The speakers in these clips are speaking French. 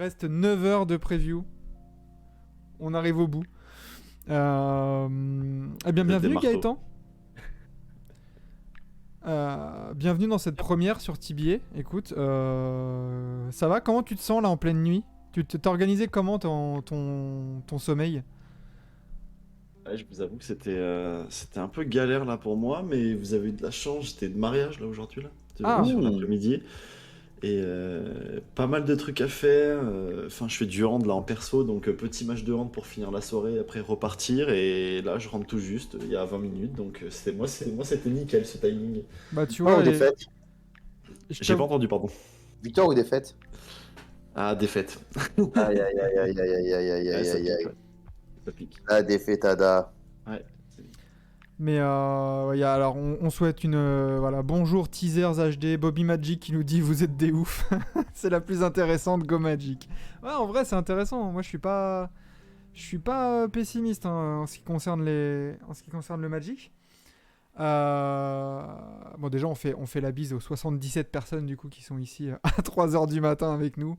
reste 9 heures de preview. On arrive au bout. Eh bien, bienvenue Gaëtan. Bienvenue dans cette première sur TBA. Écoute, ça va? Comment tu te sens là en pleine nuit? Tu t'es organisé comment ton sommeil? Ouais, je vous avoue que c'était un peu galère là pour moi, mais vous avez eu de la chance. J'étais de mariage là aujourd'hui là, Ah, sur l'après-midi, et pas mal de trucs à faire. Enfin, je fais du hand là en perso, donc petit match de hand pour finir la soirée, après repartir. Et là, je rentre tout juste il y a 20 minutes, donc c'était nickel ce timing. bah tu Victoire vois, ou défaite? je J'ai pas t'avoue- entendu, pardon. Victoire ou défaite? Ah, défaite. Aïe, aïe, aïe, aïe, aïe, aïe, aïe, Ouais, aïe, ça aïe, pique, aïe. ouais. Ça pique. La défaite, Ada. Ouais. Mais ouais, alors on souhaite une voilà, bonjour Teasers HD, Bobby Magic qui nous dit vous êtes des ouf. C'est la plus intéressante, Go Magic. Ouais, en vrai c'est intéressant. Moi je suis pas pessimiste hein, en ce qui concerne le Magic. Bon déjà on fait la bise aux 77 personnes du coup qui sont ici à 3h du matin avec nous.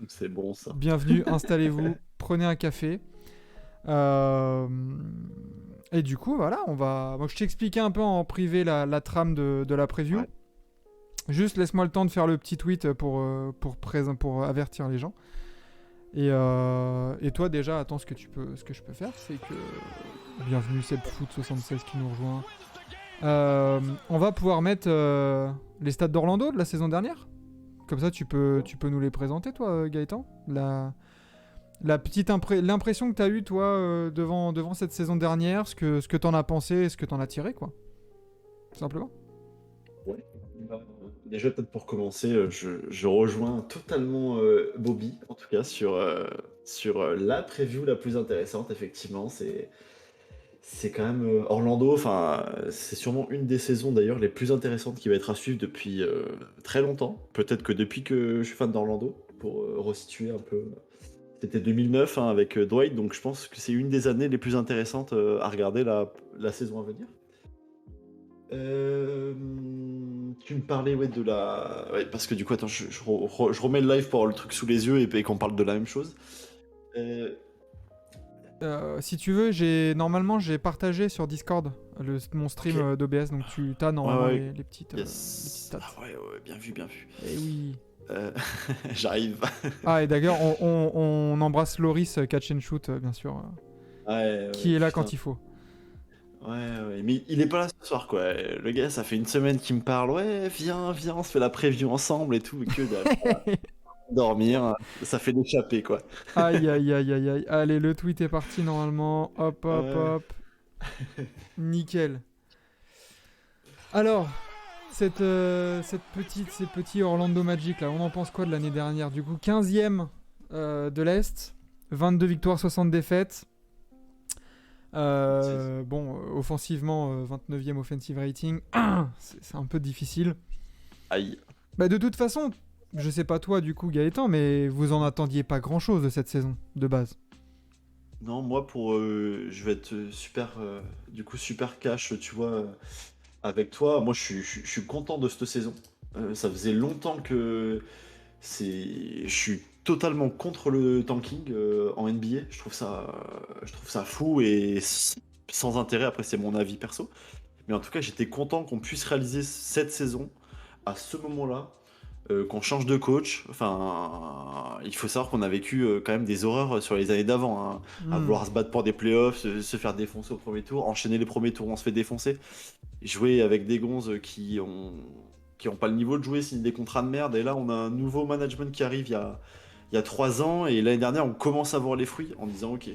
C'est bon ça. Bienvenue, installez-vous, prenez un café. Et du coup, voilà, Bon, je t'expliquais un peu en privé la trame de la preview. Ouais. Juste laisse-moi le temps de faire le petit tweet pour avertir les gens. Et toi, déjà, attends, ce que je peux faire, c'est que... Bienvenue, Sebfoot76 qui nous rejoint. On va pouvoir mettre les stats d'Orlando de la saison dernière. Comme ça, tu peux nous les présenter, toi, Gaëtan. L'impression que tu as eue, toi, devant cette saison dernière, ce que t'en as pensé et ce que t'en as tiré, quoi. Tout simplement. Ouais. Bah, déjà, peut-être pour commencer, je rejoins totalement Bobby, en tout cas, sur la preview la plus intéressante, effectivement. C'est quand même Orlando, enfin, c'est sûrement une des saisons d'ailleurs les plus intéressantes qui va être à suivre depuis très longtemps. Peut-être que depuis que je suis fan d'Orlando, pour resituer un peu. C'était 2009 hein, avec Dwight, donc je pense que c'est une des années les plus intéressantes à regarder la saison à venir. Tu me parlais ouais, de la... Ouais, parce que du coup, attends, je remets le live pour avoir le truc sous les yeux et qu'on parle de la même chose. Euh, Si tu veux, normalement j'ai partagé sur Discord mon stream Ok. d'OBS, donc tu as normalement Ouais, ouais. les petites Yes. stats. Ah ouais, ouais, bien vu, bien vu. Et oui. J'arrive. Ah, et d'ailleurs, on embrasse Loris Catch and Shoot, bien sûr, Ouais, qui est là putain. quand il faut. Ouais, mais il est pas là ce soir, quoi. Le gars, ça fait une semaine qu'il me parle. Ouais, viens, on se fait la preview ensemble et tout. Et que dalle. Dormir, ça fait l'échapper, quoi. Aïe, aïe, aïe, aïe, aïe. Allez, le tweet est parti normalement. Hop, hop, Ouais. hop. Nickel. Alors, ces petits Orlando Magic, là, on en pense quoi de l'année dernière? Du coup, 15e de l'Est, 22 victoires, 60 défaites. Bon, offensivement, 29e offensive rating. C'est un peu difficile. Aïe. Bah, de toute façon, je sais pas toi, du coup, Gaëtan, mais vous en attendiez pas grand-chose de cette saison, de base. Non, moi, je vais être super cash, tu vois, avec toi. Moi, je suis content de cette saison. Ça faisait longtemps que je suis totalement contre le tanking en NBA. Je trouve ça fou et sans intérêt. Après, c'est mon avis perso. Mais en tout cas, j'étais content qu'on puisse réaliser cette saison à ce moment-là, qu'on change de coach. Enfin, il faut savoir qu'on a vécu quand même des horreurs sur les années d'avant, hein, à vouloir se battre pour des playoffs, se faire défoncer au premier tour, enchaîner les premiers tours, on se fait défoncer, jouer avec des gonzes qui ont pas le niveau de jouer, signer des contrats de merde. Et là, on a un nouveau management qui arrive il y a 3 ans, et l'année dernière, on commence à voir les fruits en disant ok.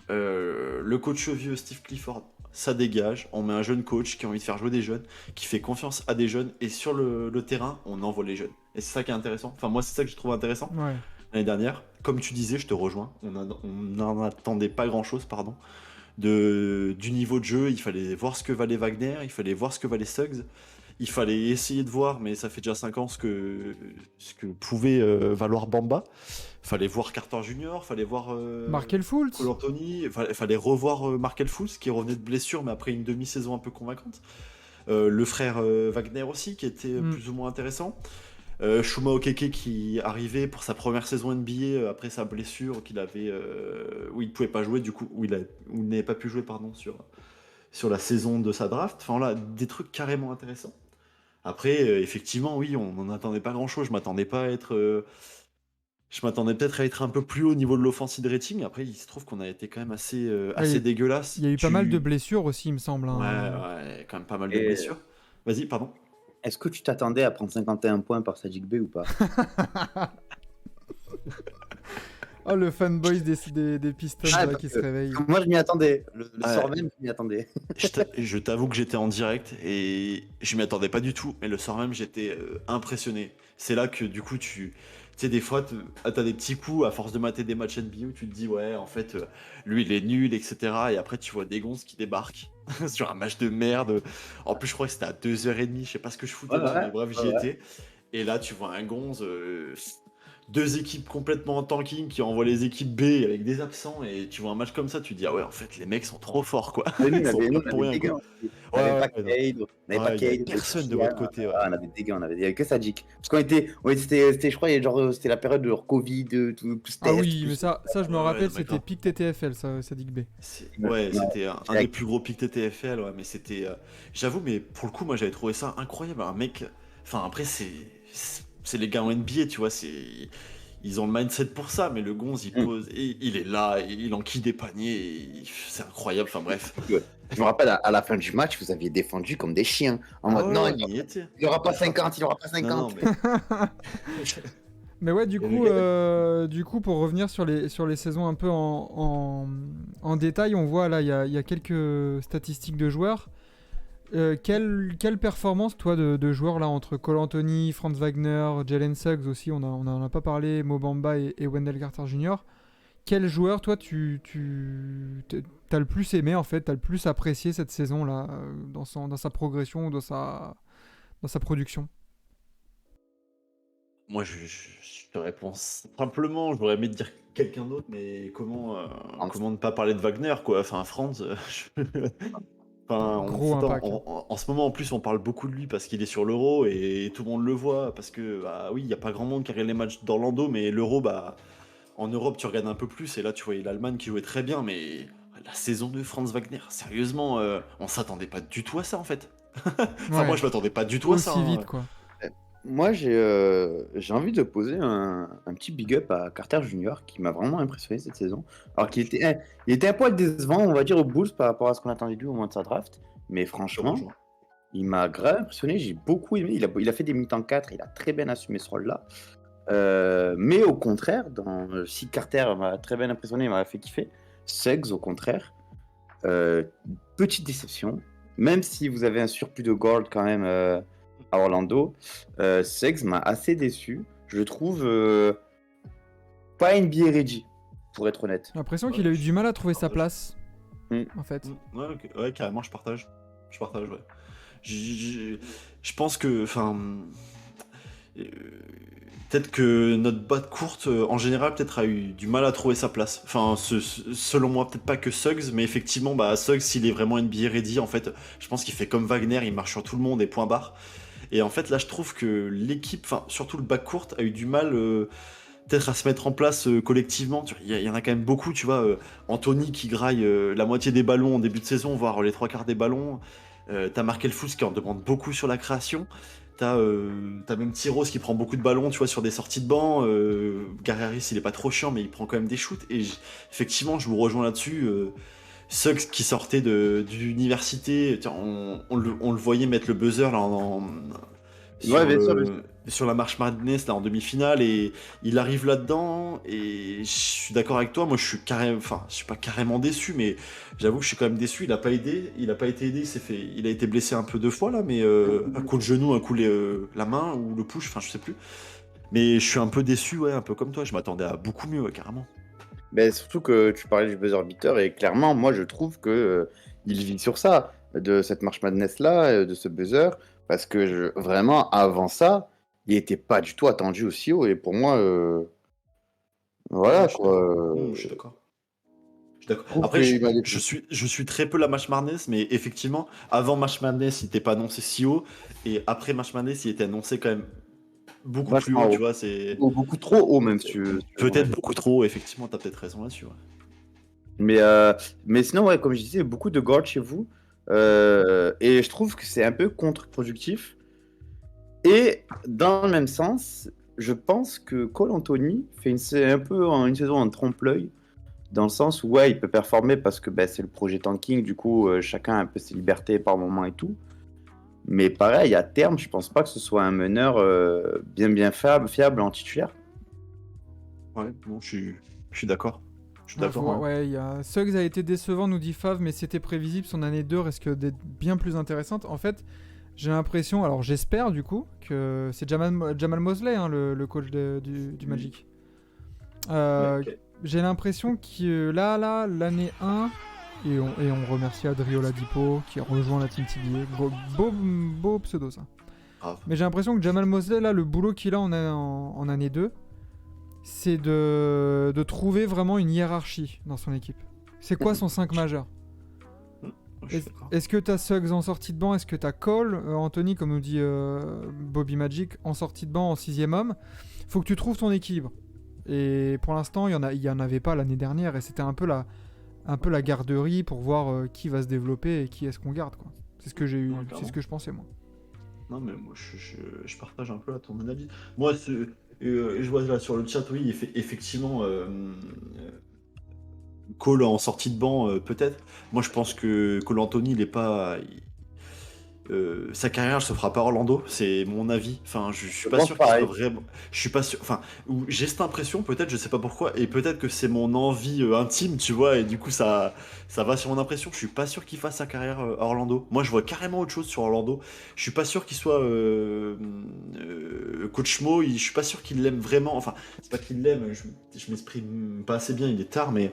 Le coach vieux Steve Clifford, ça dégage. On met un jeune coach qui a envie de faire jouer des jeunes, qui fait confiance à des jeunes, et sur le terrain, on envoie les jeunes. Et c'est ça qui est intéressant. Enfin, moi, c'est ça que je trouve intéressant. Ouais. L'année dernière, comme tu disais, je te rejoins. On n'en attendait pas grand-chose, pardon. Du niveau de jeu, il fallait voir ce que valait Wagner, il fallait voir ce que valait Suggs. Il fallait essayer de voir, mais ça fait déjà 5 ans ce que pouvait valoir Bamba. Fallait voir Carter Junior, fallait voir Markel Fultz. Cole Anthony, fallait revoir Markel Fultz qui revenait de blessure, mais après une demi-saison un peu convaincante. Le frère Wagner aussi, qui était plus ou moins intéressant. Chuma Okeke qui arrivait pour sa première saison NBA après sa blessure qu'il avait, où il pouvait pas jouer, du coup, où il n'avait pas pu jouer, pardon, sur la saison de sa draft. Enfin là, des trucs carrément intéressants. Après, effectivement, oui, on n'en attendait pas grand-chose. Je m'attendais peut-être à être un peu plus haut au niveau de l'offensive rating. Après, il se trouve qu'on a été quand même assez, Ouais, assez dégueulasse. il y a eu pas mal de blessures aussi, il me semble, Ouais, hein. ouais, quand même pas mal de Et blessures. Vas-y, pardon. est-ce que tu t'attendais à prendre 51 points par Sadiq Bey ou pas? Oh, le fanboy des Pistons là, parce qui se que réveille. moi, je m'y attendais. Le Ouais. soir même, je m'y attendais. Je t'avoue que j'étais en direct et je m'y attendais pas du tout, mais le soir même j'étais impressionné. C'est là que du coup tu sais des fois t'as des petits coups à force de mater des matchs NBA où tu te dis ouais en fait lui il est nul etc. Et après tu vois des gonzes qui débarquent sur un match de merde. En plus je crois que c'était à 2h30, je sais pas ce que je foutais Ouais, là, ouais, mais bref j'y ouais, ouais. étais. Et là tu vois un gonze, deux équipes complètement en tanking qui envoient les équipes B avec des absents et tu vois un match comme ça tu te dis ah ouais en fait les mecs sont trop forts quoi. Mais nous, Ils sont nous, là on pour avait rien des quoi. gars aussi. On Ouais, n'avait pas ouais, non. Cade, on n'avait pas Ouais, il y avait Cade, personne de votre côté, ouais. on avait des gars, il y avait que Sadiq. Parce c'était, je crois, c'était la période de leur Covid, plus Ah test, oui, mais plus. ça je me Ouais, rappelle, non, mais c'était grave. pic TTFL, ça, Sadik B. Ouais, Non, c'était un des plus gros pics TTFL, ouais, mais c'était. J'avoue, mais pour le coup, moi j'avais trouvé ça incroyable. Un mec. Enfin, après, c'est les gars en NBA, tu vois, ils ont le mindset pour ça, mais le gonze, il pose, et il est là, et il enquille des paniers, c'est incroyable, enfin bref. Je me rappelle, à la fin du match, vous aviez défendu comme des chiens. En Ah mode, ouais, non, ouais, on y était. il aura pas Enfin, 50, il aura pas non, non, 50. mais. Mais ouais, Et le gars- pour revenir sur les saisons un peu en détail, on voit là, il y a quelques statistiques de joueurs. Quelle performance, toi, de joueurs là, entre Cole Anthony, Franz Wagner, Jalen Suggs aussi, on en a pas parlé, Mo Bamba et Wendell Carter Jr. Quel joueur, toi, t'as le plus aimé, en fait, t'as le plus apprécié cette saison-là, dans sa progression ou dans sa production? Moi, je te réponds simplement. J'aurais aimé te dire quelqu'un d'autre, mais comment ne pas parler de Wagner, quoi. Enfin, Franz. Enfin, Gros impact. en ce moment, en plus, on parle beaucoup de lui parce qu'il est sur l'Euro et tout le monde le voit. Parce que, bah oui, il n'y a pas grand monde qui regarde les matchs d'Orlando, mais l'Euro, bah, en Europe, tu regardes un peu plus. Et là, tu voyais l'Allemagne qui jouait très bien, mais la saison de Franz Wagner, sérieusement, on s'attendait pas du tout à ça, en fait. Enfin, moi, Ouais, je m'attendais pas du tout à ça, aussi hein. vite, quoi. Moi, j'ai envie de poser un petit big up à Carter Junior qui m'a vraiment impressionné cette saison. Alors il était un poil décevant, on va dire, aux Bulls par rapport à ce qu'on attendait de lui au moment de sa draft. Mais Je te franchement, rejoins. il m'a grave impressionné, j'ai beaucoup aimé. Il a fait des mi-temps 4, il a très bien assumé ce rôle-là. Mais au contraire, si Carter m'a très bien impressionné, il m'a fait kiffer, Suggs, au contraire, euh, petite déception. Même si vous avez un surplus de gold quand même à Orlando, Suggs m'a assez déçu. Je le trouve pas NBA ready, pour être honnête. J'ai l'impression Ouais, qu'il a eu je du mal à trouver sa partage. place, Mm. en fait. Ouais, ok. Ouais, carrément, je partage. Je partage, ouais. Je je pense que, enfin, euh, peut-être que notre batte courte, en général, peut-être a eu du mal à trouver sa place. Enfin, selon moi, peut-être pas que Suggs, mais effectivement, bah, Suggs, s'il est vraiment NBA ready, en fait, je pense qu'il fait comme Wagner, il marche sur tout le monde et point barre. Et en fait, là, je trouve que l'équipe, enfin, surtout le back court, a eu du mal, peut-être à se mettre en place collectivement. Il y en a quand même beaucoup, tu vois. Anthony qui graille la moitié des ballons en début de saison, voire les trois quarts des ballons. T'as Markel Fultz qui en demande beaucoup sur la création. T'as même Tyros qui prend beaucoup de ballons, tu vois, sur des sorties de banc. Gary Harris, il est pas trop chiant, mais il prend quand même des shoots. Et effectivement, je vous rejoins là-dessus. Suggs qui sortait d'université, tiens, on le voyait mettre le buzzer là, Ouais, sur bien sûr, bien sûr. sur la marche Madness là en demi-finale et il arrive là-dedans et je suis d'accord avec toi. Moi, je suis pas carrément déçu, mais j'avoue que je suis quand même déçu. Il a pas été aidé. Il a été blessé un peu deux fois là, mais un coup le genou, un coup la main ou le push, enfin je sais plus. Mais je suis un peu déçu, ouais, un peu comme toi. Je m'attendais à beaucoup mieux, ouais, carrément. Ben, surtout que tu parlais du buzzer beater et clairement, moi, je trouve que il vit sur ça, de cette March Madness là, de ce buzzer, parce que vraiment, avant ça, il était pas du tout attendu aussi haut. Et pour moi, Ouais, voilà je suis quoi. d'accord. Je suis d'accord. Je suis Je d'accord. trouve Après, qu'il m'a déçu. je suis très peu la March Madness, mais effectivement, avant March Madness, il n'était pas annoncé si haut, et après March Madness, il était annoncé quand même beaucoup plus Vachement haut, tu haut. vois. C'est Beaucoup trop haut, même, si tu veux peut-être mon beaucoup trop. Effectivement, t'as peut-être raison là-dessus. Ouais. Mais, mais sinon, ouais, comme je disais, beaucoup de guards chez vous. Et je trouve que c'est un peu contre-productif. Et dans le même sens, je pense que Cole Anthony fait un peu une saison en trompe-l'œil. Dans le sens où, ouais, il peut performer parce que bah, c'est le projet tanking. Du coup, chacun a un peu ses libertés par moment et tout. Mais pareil, à terme, je pense pas que ce soit un meneur bien fiable en titulaire. Ouais, bon, je suis d'accord. Je suis Ouais, d'accord. Ouais. ouais, Suggs a été décevant, nous dit Fav, mais c'était prévisible. Son année 2 risque d'être bien plus intéressante. En fait, j'ai l'impression, alors j'espère du coup, que c'est Jamal Mosley, hein, le coach du Magic. Ouais, Euh, ok. j'ai l'impression que là, l'année 1, et on remercie Adriola Ladipo qui a rejoint la Team TBA. Beau pseudo ça. Grave. Mais j'ai l'impression que Jamal Mosley, là, le boulot qu'il a en année 2, c'est de trouver vraiment une hiérarchie dans son équipe. C'est quoi son 5 majeur? Je suis d'accord. Est-ce que t'as Suggs en sortie de banc? Est-ce que t'as Cole, Anthony, comme nous dit Bobby Magic, en sortie de banc, en 6ème homme? Faut que tu trouves ton équilibre. Et pour l'instant, il y en avait pas l'année dernière, et c'était un peu la garderie pour voir qui va se développer et qui est-ce qu'on garde, quoi. C'est ce que j'ai eu, Ouais, c'est clairement. ce que je pensais, moi. Non, mais moi, je partage un peu là ton analyse. Moi, je vois là sur le chat, oui, effectivement, Cole en sortie de banc, peut-être. Moi, je pense que Cole Anthony, il est pas. Sa carrière se fera pas à Orlando, c'est mon avis. Enfin, je suis Je pas pense sûr qu'il soit pareil. vraiment. Je suis pas sûr. Enfin, j'ai cette impression, peut-être, je sais pas pourquoi, et peut-être que c'est mon envie intime, tu vois, et du coup, ça va sur mon impression. Je suis pas sûr qu'il fasse sa carrière à Orlando. Moi, je vois carrément autre chose sur Orlando. Je suis pas sûr qu'il soit coach Mo. Je suis pas sûr qu'il l'aime vraiment. Enfin, c'est pas qu'il l'aime. Je m'exprime pas assez bien. Il est tard, mais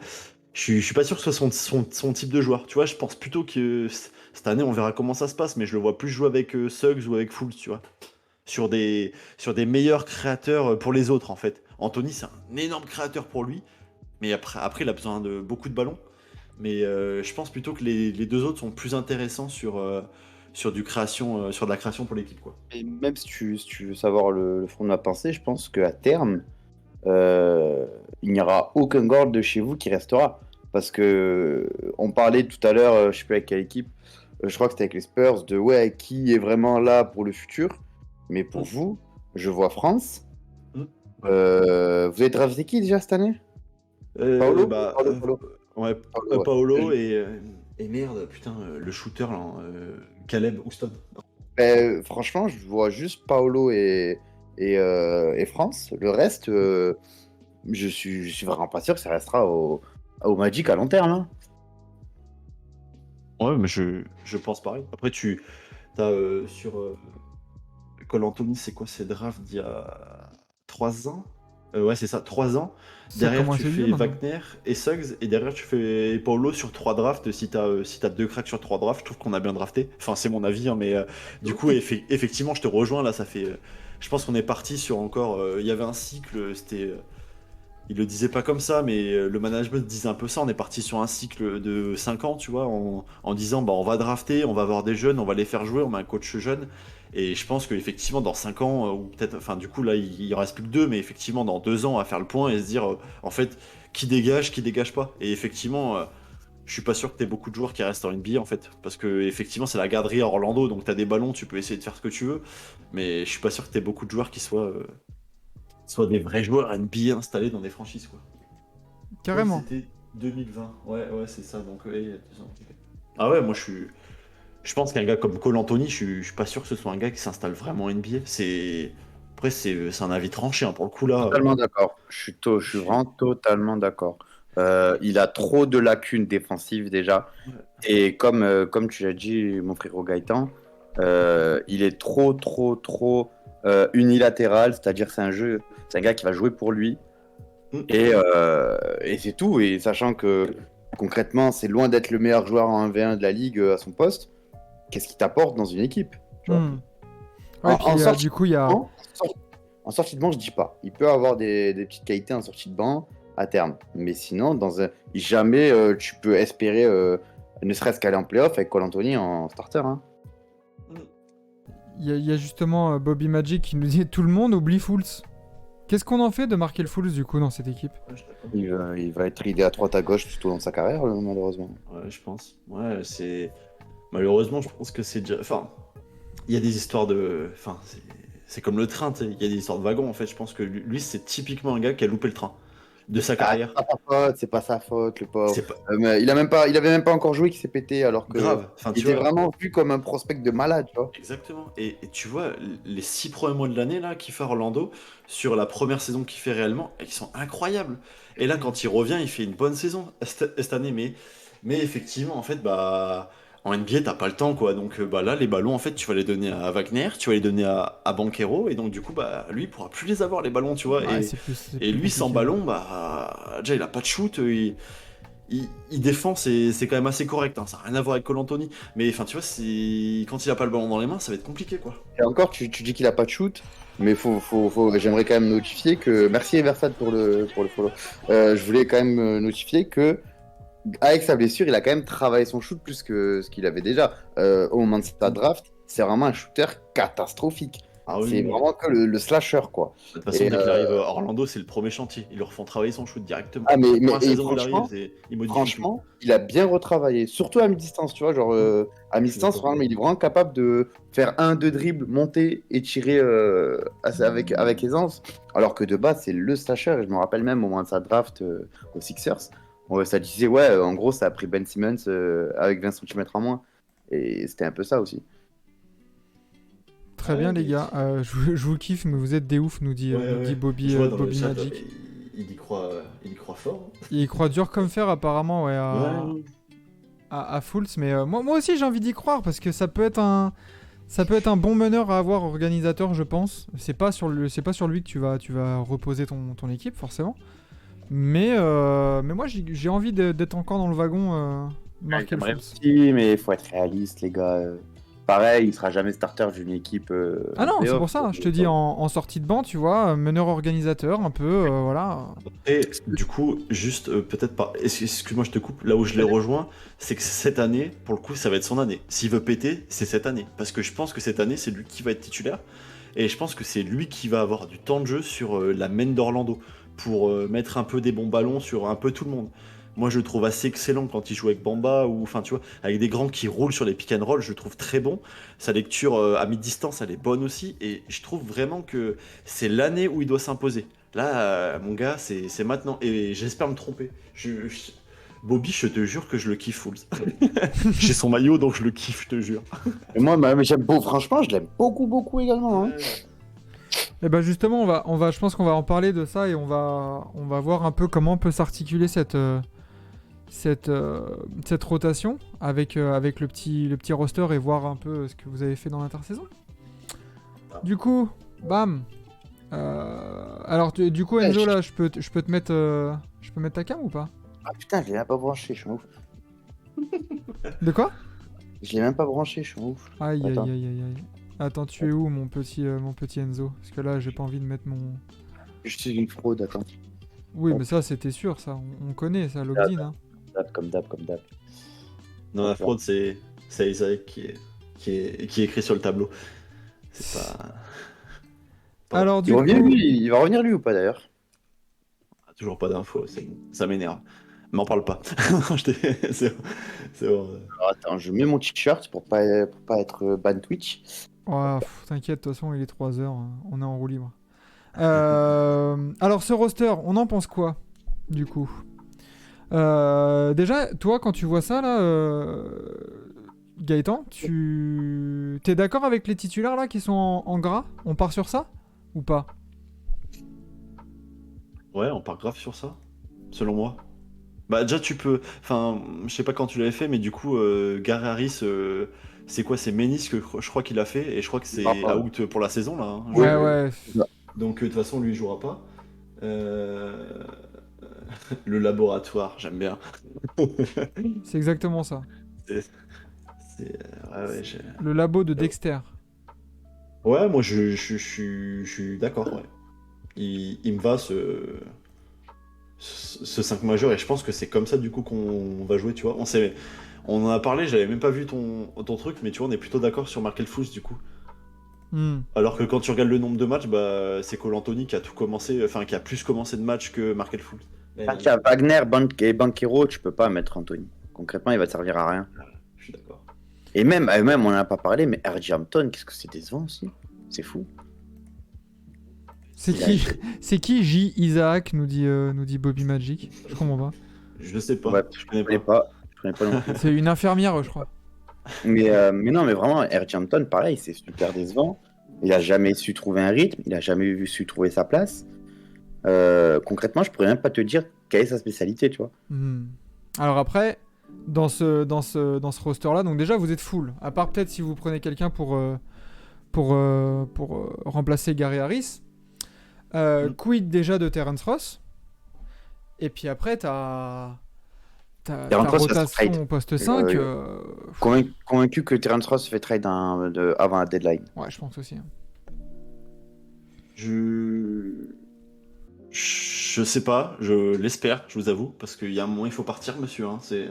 je suis pas sûr que ce soit son type de joueur. Tu vois, je pense plutôt que cette année, on verra comment ça se passe, mais je le vois plus jouer avec Suggs ou avec Fultz, tu vois. Sur des meilleurs créateurs pour les autres, en fait. Anthony, c'est un énorme créateur pour lui, mais après il a besoin de beaucoup de ballons. Mais je pense plutôt que les deux autres sont plus intéressants sur sur de la création pour l'équipe, quoi. Et même si tu veux savoir le fond de ma pensée, je pense qu'à terme, il n'y aura aucun guard de chez vous qui restera. Parce que on parlait tout à l'heure, je sais plus avec quelle équipe, je crois que c'était avec les Spurs, de ouais, qui est vraiment là pour le futur. Mais pour Mm. vous, je vois France. Mm. Ouais. Vous avez drafté qui déjà cette année? Euh, Paolo? bah, Paolo, euh, Paolo. ouais, Paolo, Paolo ouais. et merde, putain, le shooter là, hein, Caleb Houston. Franchement, je vois juste Paolo et France. Le reste, je suis vraiment pas sûr que ça restera au Magic à long terme, hein. Ouais, mais je pense pareil. Après, tu as sur Cole Anthony, c'est quoi ces drafts d'il y a 3 ans? Ouais, c'est ça, 3 ans. Ça Derrière, commence tu à être vieux fais maintenant. Wagner et Suggs, et derrière, tu fais Paolo sur 3 drafts. Si t'as 2 cracks sur 3 drafts, je trouve qu'on a bien drafté. Enfin, c'est mon avis, hein, mais du coup, effectivement, je te rejoins là. Ça fait. Je pense qu'on est parti sur encore. Il y avait un cycle, c'était. Il le disait pas comme ça, mais le management disait un peu ça. On est parti sur un cycle de 5 ans, tu vois, en disant bah, on va drafter, on va avoir des jeunes, on va les faire jouer, on met un coach jeune. Et je pense qu'effectivement, dans 5 ans, ou peut-être, enfin, du coup, là, il en reste plus que 2, mais effectivement, dans 2 ans, on va faire le point et se dire, en fait, qui dégage pas. Et effectivement, je suis pas sûr que t'aies beaucoup de joueurs qui restent en NBA, en fait. Parce que, effectivement, c'est la garderie à Orlando, donc t'as des ballons, tu peux essayer de faire ce que tu veux. Mais je suis pas sûr que t'aies beaucoup de joueurs qui soient des vrais joueurs NBA installés dans des franchises, quoi. Ouais, Carrément. c'était 2020. Ouais, ouais, c'est ça. Donc, ouais, il y a 2 ans. Ok. Ah ouais, moi, je pense qu'un gars comme Cole Anthony, je suis pas sûr que ce soit un gars qui s'installe vraiment en NBA. Après, c'est un avis tranché, hein, pour le coup, là. Totalement d'accord. Je Je suis suis. vraiment totalement d'accord. Il a trop de lacunes défensives déjà. Ouais. Et comme tu l'as dit, mon frérot Gaëtan, il est trop unilatéral. C'est-à-dire, c'est un gars qui va jouer pour lui. Mm. Et c'est tout. Et sachant que concrètement, c'est loin d'être le meilleur joueur en 1v1 de la ligue à son poste, qu'est-ce qu'il t'apporte dans une équipe, tu vois? Hmm. Ouais, En puis sortie du coup, de banc, en sortie de banc, je dis pas. Il peut avoir des petites qualités en sortie de banc à terme. Mais sinon, jamais tu peux espérer ne serait-ce qu'aller en playoff avec Cole Anthony en starter, hein. Mm. y a justement Bobby Magic qui nous dit tout le monde oublie Fools. Qu'est-ce qu'on en fait de Markel Fools du coup dans cette équipe? Ouais, je suis d'accord. Il va être idée à droite à gauche tout au long de sa carrière, malheureusement. Ouais, je pense. Ouais, c'est. Malheureusement, je pense que c'est déjà. Enfin, il y a des histoires de. Enfin, c'est comme le train, tu sais. Il y a des histoires de wagons, en fait. Je pense que lui, c'est typiquement un gars qui a loupé le train de sa carrière. C'est pas sa faute, le pauvre. C'est pas Mais il avait même pas encore joué qu'il s'est pété, alors que grave. Enfin, il tu était vois. vraiment vu comme un prospect de malade, tu vois. Exactement. Et tu vois, les 6 premiers mois de l'année là qu'il fait à Orlando, sur la première saison qu'il fait réellement, ils sont incroyables. Et là, quand il revient, il fait une bonne saison cette année. Mais effectivement, en fait, bah, en NBA, t'as pas le temps, quoi. Donc bah, là, les ballons, en fait, tu vas les donner à Wagner, tu vas les donner à Banchero. Et donc, du coup, bah, lui, il pourra plus les avoir, les ballons, tu vois. Ouais, Et lui, sans ballon, bah, déjà, il a pas de shoot. Il défend, c'est quand même assez correct, hein. Ça n'a rien à voir avec Cole Anthony. Mais enfin, tu vois, quand il a pas le ballon dans les mains, ça va être compliqué, quoi. Et encore, tu dis qu'il a pas de shoot, mais j'aimerais quand même notifier que. Merci Eversad pour le follow. Je voulais quand même notifier que, avec sa blessure, il a quand même travaillé son shoot plus que ce qu'il avait déjà. Au moment de sa draft, c'est vraiment un shooter catastrophique. Ah oui, C'est oui. vraiment que le slasher, quoi. De toute façon, Et, dès qu'il arrive à Orlando, c'est le premier chantier. Ils leur font travailler son shoot directement. Ah, mais Première et saison où il arrive, il modifie tout. franchement, il a bien retravaillé, surtout à mi-distance, tu vois, genre à mi-distance, d'accord. vraiment, il est vraiment capable de faire un, deux dribbles, monter et tirer avec aisance, alors que de base, c'est le slasher, et je me rappelle même au moment de sa draft aux Sixers, ça disait, ouais, en gros, ça a pris Ben Simmons avec 20 cm en moins, et c'était un peu ça aussi. Très Ouais, bien les mais- gars, je vous kiffe mais vous êtes des oufs nous dit, Ouais, nous dit ouais. Bobby, Je vois dans le Bobby chat, Magic. il y croit fort. Il croit dur comme fer apparemment ouais, Hein. Ouais. à Fools, mais moi aussi j'ai envie d'y croire parce que ça peut être un bon meneur à avoir organisateur je pense. C'est pas sur lui que tu vas reposer ton équipe forcément. Mais moi j'ai envie d'être encore dans le wagon Markel J'aimerais Fools. aussi, mais il faut être réaliste, les gars. Pareil, il sera jamais starter d'une équipe. Ah non, c'est playoff, pour ça, quoi. je te dis en sortie de banc, tu vois, meneur organisateur un peu, voilà. Et du coup, juste peut-être pas. Excuse-moi, je te coupe. Là où je l'ai rejoint, c'est que cette année, pour le coup, ça va être son année. S'il veut péter, c'est cette année. Parce que je pense que cette année, c'est lui qui va être titulaire. Et je pense que c'est lui qui va avoir du temps de jeu sur la main d'Orlando. Pour mettre un peu des bons ballons sur un peu tout le monde. Moi, je le trouve assez excellent quand il joue avec Bamba ou, enfin, tu vois, avec des grands qui roulent sur les pick and roll. Je le trouve très bon. Sa lecture à mi-distance, elle est bonne aussi. Et je trouve vraiment que c'est l'année où il doit s'imposer. Là, mon gars, c'est maintenant. Et j'espère me tromper. Bobby, je te jure que je le kiffe full. J'ai son maillot, donc je le kiffe, je te jure. Et moi, mais j'aime beau, franchement, je l'aime beaucoup, beaucoup également. Hein. Et ben justement, je pense qu'on va en parler de ça et on va voir un peu comment peut s'articuler cette rotation avec le petit roster et voir un peu ce que vous avez fait dans l'intersaison. Du coup, bam. Alors du coup Enzo là, je peux te mettre ta cam ou pas? Ah putain, je l'ai même pas branché, je suis un ouf. De quoi? Je l'ai même pas branché, je suis un ouf. Aïe aïe Attends. aïe aïe aïe. Attends, tu es où mon petit Enzo? Parce que là j'ai pas envie de mettre mon. Je suis une fraude, attends. Oui mais ça c'était sûr ça, on connaît ça, Login hein. Comme d'hab. Non, la fraude, c'est Isaac qui est écrit sur le tableau. C'est pas. Pardon. Alors du Il coup. va revenir lui ou pas d'ailleurs? Toujours pas d'infos, ça m'énerve. M'en parle pas. c'est bon. Alors, attends, je mets mon t-shirt pour pas être ban Twitch. Ouais, t'inquiète, de toute façon, il est 3h, on est en roue libre. Alors, ce roster, on en pense quoi, du coup? Déjà, toi, quand tu vois ça, là, Gaëtan, t'es d'accord avec les titulaires, là, qui sont en gras? On part sur ça? Ou pas? Ouais, on part grave sur ça, selon moi. Bah déjà tu peux, enfin, je sais pas quand tu l'avais fait, mais du coup, Gary Harris, c'est quoi, c'est ménisque, je crois qu'il a fait, et je crois que c'est out pour la saison là. Hein, ouais. Donc de toute façon, lui il jouera pas. Le laboratoire, j'aime bien. C'est exactement ça. Ouais, Le labo de Dexter. ouais, moi je suis d'accord, ouais. Il me va ce 5 majeur, et je pense que c'est comme ça du coup qu'on va jouer, tu vois. On en a parlé, j'avais même pas vu ton truc, mais tu vois, on est plutôt d'accord sur Markel Fools du coup. Alors que quand tu regardes le nombre de matchs, bah, c'est Cole Anthony qui a tout commencé, enfin qui a plus commencé de matchs que Markel Fultz. Quand il y a Wagner et Banquero, tu peux pas mettre Anthony. Concrètement, il va te servir à rien. Je suis d'accord. Et même on en a pas parlé, mais R.J. Hampton, qu'est-ce que c'est décevant aussi. C'est fou. C'est qui J. Isaac, nous dit Bobby Magic. Je comprends pas. Je sais pas. Ouais, je connais Je pas. connais pas non plus. C'est une infirmière, je crois. Mais non, mais vraiment, R.J. Hampton, pareil, c'est super décevant. Il a jamais su trouver un rythme, il a jamais su trouver sa place. Concrètement, je pourrais même pas te dire quelle est sa spécialité, tu vois. Alors après, dans ce roster-là, donc déjà vous êtes full. À part peut-être si vous prenez quelqu'un pour remplacer Gary Harris. Quid déjà de Terrence Ross. Et puis après, t'as ta rotation au poste 5. Convaincu que Terrence Ross se fait trade avant la deadline. Ouais, je pense aussi. Je sais pas, je l'espère, je vous avoue, parce qu'il y a un moment il faut partir, monsieur. Hein, c'est...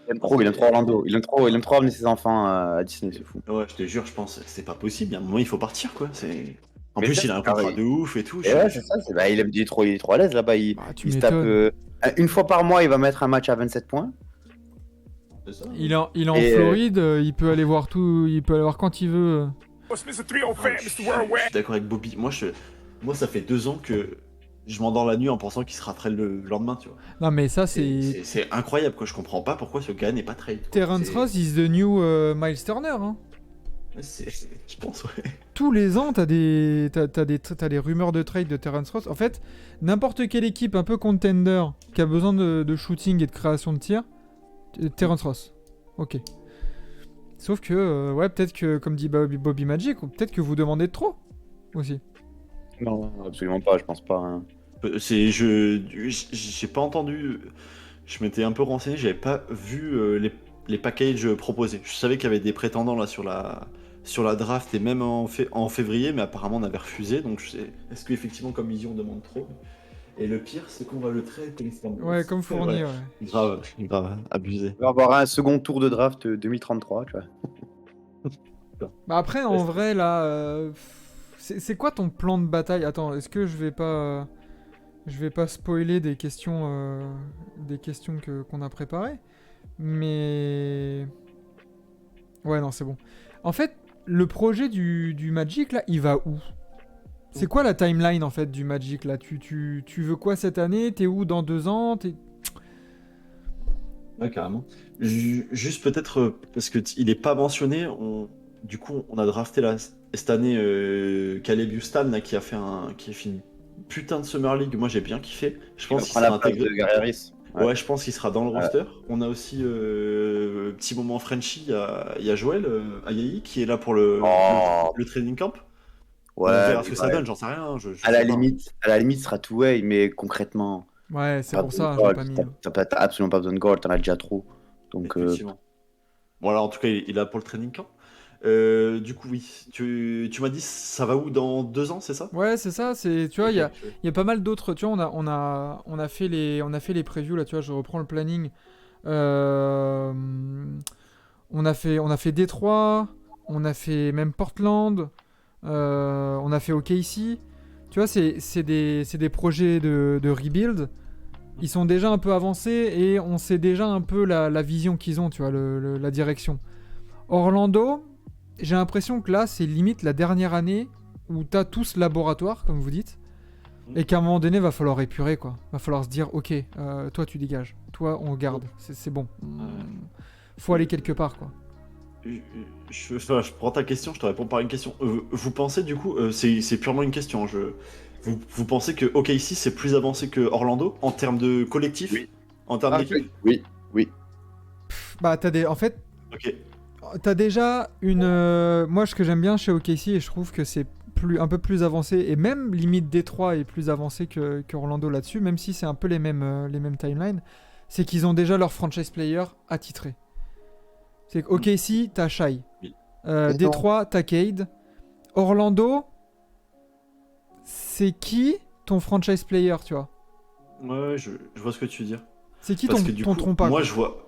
Il aime trop Orlando. Il aime trop amener ses enfants à Disney, c'est fou. Ouais, je te jure, je pense c'est pas possible. Il y a un moment il faut partir, quoi. C'est... En Mais plus, ça, il a un c'est contrat pareil. de ouf et tout. Et ouais, c'est ça. Il est trop à l'aise là-bas. Il se tape une fois par mois, il va mettre un match à 27 points. C'est ça. Il est en Floride, il peut aller voir tout, il peut aller voir quand il veut. Je suis d'accord avec Bobby. Moi, ça fait 2 ans que je m'endors la nuit en pensant qu'il sera trade le lendemain, tu vois. Non, mais ça, c'est. C'est incroyable, quoi. Je comprends pas pourquoi ce gars n'est pas trade. Quoi. Terrence Ross is the new Miles Turner. Hein. Je pense, ouais. Tous les ans, t'as des rumeurs de trade de Terrence Ross. En fait, n'importe quelle équipe un peu contender qui a besoin de shooting et de création de tir, Terrence Ross. Ok. Sauf que, ouais, peut-être que, comme dit Bobby Magic, peut-être que vous demandez de trop aussi. Non, absolument pas, je pense pas. Hein. J'ai pas entendu. Je m'étais un peu renseigné, j'avais pas vu les packages proposés. Je savais qu'il y avait des prétendants là sur la draft et même en février, mais apparemment on avait refusé. Donc est-ce qu'effectivement comme Vision on demande trop? Et le pire, c'est qu'on va le trade Ouais, comme Fournier, ouais. Grave, abusé. On va avoir un second tour de draft 2033, tu vois. Bah après, en vrai, là, c'est quoi ton plan de bataille? Attends, est-ce que je vais pas spoiler des questions qu'on a préparées? Mais... Ouais, non, c'est bon. En fait, le projet du Magic, là, il va où? C'est quoi la timeline, en fait, du Magic, là? Tu veux quoi cette année? T'es où dans 2 ans? Ouais, carrément. Juste peut-être, parce qu'il est pas mentionné, du coup, on a drafté cette année Caleb Houston, là, qui a fait une putain de Summer League. Moi, j'ai bien kiffé. Je pense qu'il sera intégré. Ouais, je pense qu'il sera dans le roster. On a aussi petit moment Frenchy, il y a Joël Ayayi qui est là pour le training camp. Ouais, on verra ce que ça donne, j'en sais rien. À la limite, ce sera tout way, mais concrètement. Ouais, c'est pour ça, j'ai pas mis. T'as absolument pas besoin de gold, t'en as déjà trop. Donc. Bon, alors en tout cas, il est là pour le training camp. Du coup, oui. Tu m'as dit, ça va où dans 2 ans, c'est ça? Ouais, c'est ça. Tu vois, il y a pas mal d'autres. Tu vois, on a fait les previews là. Tu vois, je reprends le planning. On a fait Détroit. On a fait même Portland. On a fait OKC. Tu vois, c'est des projets de rebuild. Ils sont déjà un peu avancés et on sait déjà un peu la vision qu'ils ont. Tu vois, la direction. Orlando. J'ai l'impression que là, c'est limite la dernière année où t'as tous laboratoire, comme vous dites, et qu'à un moment donné, va falloir épurer, quoi. Va falloir se dire, ok, toi tu dégages, toi on garde, c'est bon. Faut aller quelque part, quoi. Je prends ta question, je te réponds par une question. Vous pensez du coup, c'est purement une question, vous pensez que OKC c'est plus avancé que Orlando en termes de collectif, en termes d'équipe? Oui. Bah en fait... Ok. T'as déjà une... Moi, ce que j'aime bien chez OKC, et je trouve que c'est un peu plus avancé, et même limite Détroit est plus avancé que Orlando là-dessus, même si c'est un peu les mêmes timelines, c'est qu'ils ont déjà leur franchise player attitré. C'est que OKC, t'as Shai. Oui. Détroit, t'as Cade. Orlando, c'est qui ton franchise player, tu vois? Ouais, je vois ce que tu veux dire. C'est qui ton trompe? Moi, je vois...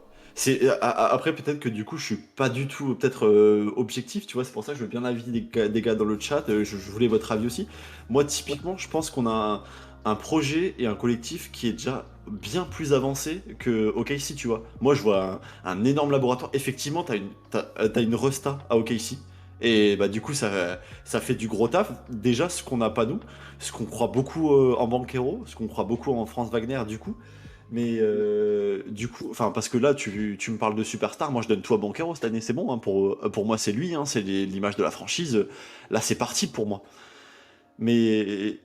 Après, peut-être que du coup, je suis pas du tout peut-être objectif, tu vois. C'est pour ça que je veux bien l'avis des gars dans le chat. Je voulais votre avis aussi. Moi, typiquement, je pense qu'on a un projet et un collectif qui est déjà bien plus avancé que OKC, tu vois. Moi, je vois un énorme laboratoire. Effectivement, t'as une Resta à OKC. Et bah, du coup, ça fait du gros taf. Déjà, ce qu'on n'a pas nous, ce qu'on croit beaucoup en Banquero, ce qu'on croit beaucoup en Franz Wagner, du coup. Mais du coup, enfin, parce que là, tu me parles de superstar, moi je donne tout à Banquero cette année, c'est bon, hein, pour moi c'est lui, hein, c'est l'image de la franchise. Là, c'est parti pour moi. Mais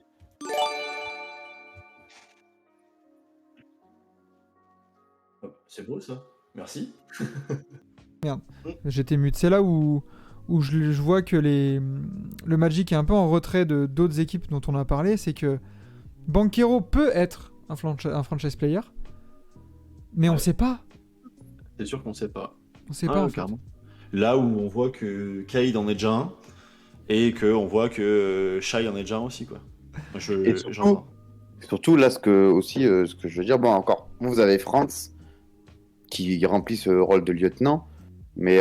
c'est beau ça, merci. Merde, j'étais mute. C'est là où je vois que le Magic est un peu en retrait de d'autres équipes dont on a parlé. C'est que Banquero peut être un franchise player, mais on Ouais. sait pas. C'est sûr qu'on sait pas. On sait Ah, pas ouais, en fait. carrément. Là où on voit que Cade en est déjà un, et qu'on voit que Shai en est déjà un aussi, quoi. Et J'entends. surtout là, ce que je veux dire, bon, encore, vous avez France qui remplit ce rôle de lieutenant, mais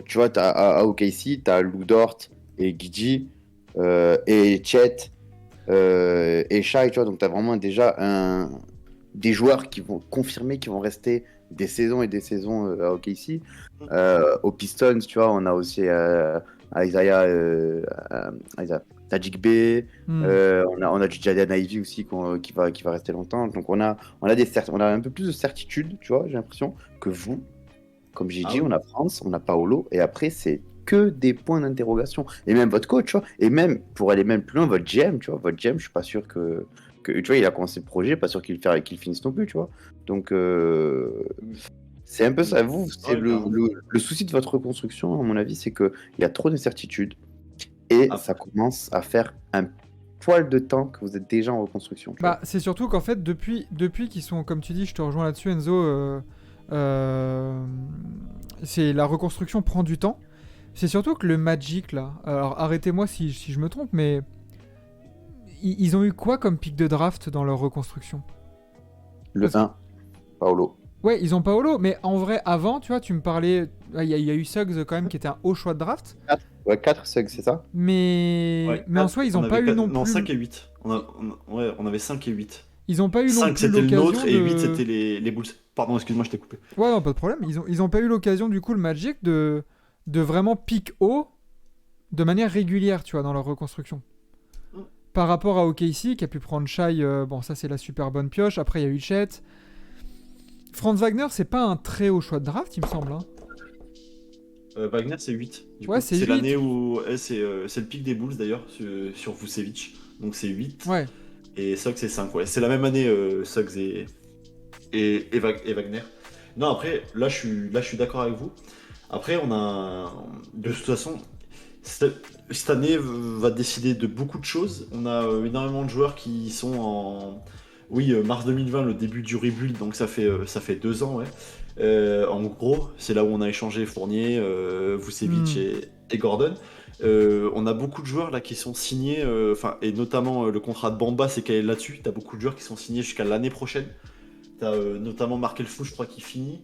tu vois, à OKC, tu as Lou Dort et Gidji et Chet et Shai, tu vois, donc tu as vraiment déjà des joueurs qui vont confirmer, qui vont rester des saisons et des saisons à OKC. Aux Pistons, tu vois, on a aussi Isaiah Tajik Bey, on a du Jaden Ivey aussi qui va rester longtemps. Donc on a un peu plus de certitude, tu vois, j'ai l'impression, que vous. Comme j'ai Ah dit, oui. on a France, on a Paolo, et après, c'est que des points d'interrogation. Et même votre coach, tu vois, et même, pour aller même plus loin, votre GM, tu vois, je suis pas sûr tu vois, il a commencé le projet, pas sûr qu'il finisse non plus, tu vois. Donc, c'est un peu ça. Vous, c'est Ouais, carrément. le souci de votre reconstruction, à mon avis, c'est qu'il y a trop d'incertitudes, et Ah. ça commence à faire un poil de temps que vous êtes déjà en reconstruction, tu Bah, c'est surtout qu'en fait, depuis qu'ils sont, comme tu dis, je te rejoins là-dessus, Enzo, c'est la reconstruction prend du temps. C'est surtout que le Magic, là, alors arrêtez-moi si je me trompe, mais ils ont eu quoi comme pic de draft dans leur reconstruction? Le 1, Paolo. Ouais, ils ont Paolo, mais en vrai, avant, tu vois, tu me parlais, il y a eu Suggs quand même qui était un haut choix de draft, 4, ouais, 4 Suggs, c'est ça? mais en quatre, soi, ils on ont avait pas eu quatre- non non, plus, 5 et 8. Ouais, on avait 5 et 8. ils ont pas eu non 5 plus c'était le l'occasion nôtre et 8 de, c'était les Bulls. Pardon, excuse-moi, je t'ai coupé. ouais, non, pas de problème, ils ont pas eu l'occasion du coup le Magic de vraiment pick haut de manière régulière, tu vois, dans leur reconstruction. Mm. Par rapport à OKC qui a pu prendre Shai, bon, ça c'est la super bonne pioche. Après, il y a eu Chet. Franz Wagner, c'est pas un très haut choix de draft, il me semble. Hein. Wagner, c'est 8. Du Ouais, coup, c'est c'est 8. l'année où. C'est le pic des Bulls d'ailleurs, sur Vucevic. Donc c'est 8. Ouais. Et Suggs, c'est 5. Ouais. C'est la même année, Suggs et Wagner. Non, après, là, je suis d'accord avec vous. Après, de toute façon, cette année va décider de beaucoup de choses. On a énormément de joueurs qui sont en. Oui, mars 2020, le début du rebuild, donc ça fait 2 ans, ouais. En gros, c'est là où on a échangé Fournier, Vucevic et Gordon. On a beaucoup de joueurs là qui sont signés, et notamment le contrat de Bamba, c'est qu'elle est là-dessus. T'as beaucoup de joueurs qui sont signés jusqu'à l'année prochaine. T'as notamment Markel Fou, je crois, qui finit.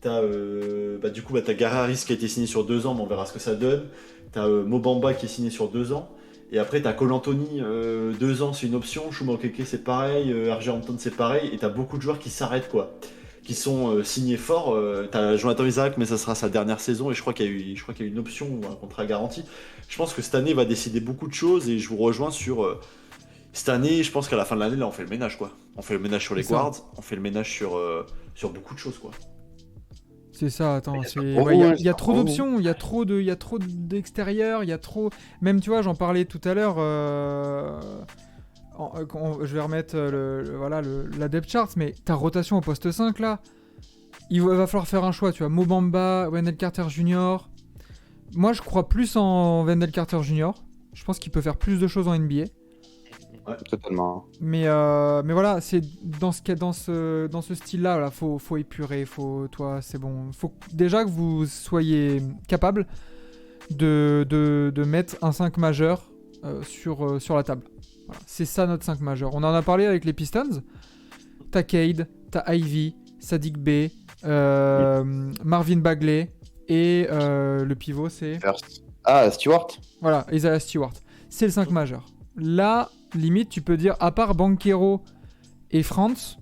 Du coup, t'as Gararis qui a été signé sur 2 ans, mais on verra ce que ça donne. T'as Mobamba qui est signé sur 2 ans. Et après, t'as Cole Anthony, 2 ans, c'est une option. Chuma-Okeke, c'est pareil. RJ Hampton, c'est pareil. Et t'as beaucoup de joueurs qui s'arrêtent, quoi. Qui sont signés forts. T'as Jonathan Isaac, mais ça sera sa dernière saison. Et je crois qu'il y a eu une option ou un contrat garanti. Je pense que cette année va décider beaucoup de choses. Et je vous rejoins sur. Cette année, je pense qu'à la fin de l'année, là, on fait le ménage, quoi. On fait le ménage sur les C'est ça. guards, on fait le ménage sur beaucoup de choses, quoi. C'est ça, attends, pour vous, il hein, y a c'est trop pour vous. d'options, il y a trop d'extérieur, il y a trop... Même, tu vois, j'en parlais tout à l'heure, je vais remettre la depth chart, mais ta rotation au poste 5, là, il va falloir faire un choix, tu vois, Mobamba, Wendell Carter Jr. Moi, je crois plus en Wendell Carter Jr. Je pense qu'il peut faire plus de choses en NBA. Totalement. Mais voilà, c'est dans ce style-là, là, faut épurer, c'est bon. Faut déjà que vous soyez capable de mettre un 5 majeur sur la table. Voilà, c'est ça notre 5 majeur. On en a parlé avec les Pistons. T'as Cade, t'as Ivy, Saddiq Bey, Marvin Bagley et le pivot c'est... First. Stewart. Voilà, Isaiah Stewart. C'est le 5 majeur. Là, limite, tu peux dire, à part Banchero et Franz,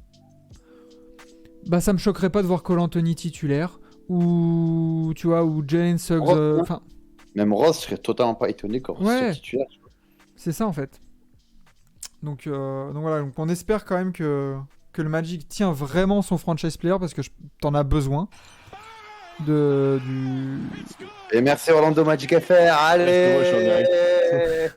bah ça me choquerait pas de voir Cole Anthony titulaire, ou tu vois, ou Jalen Suggs... Même Ross, je serais totalement pas étonné quand Ross soit titulaire. C'est ça en fait. Donc voilà, donc on espère quand même que le Magic tient vraiment son franchise player parce que t'en as besoin. Et merci Orlando Magic FR, allez.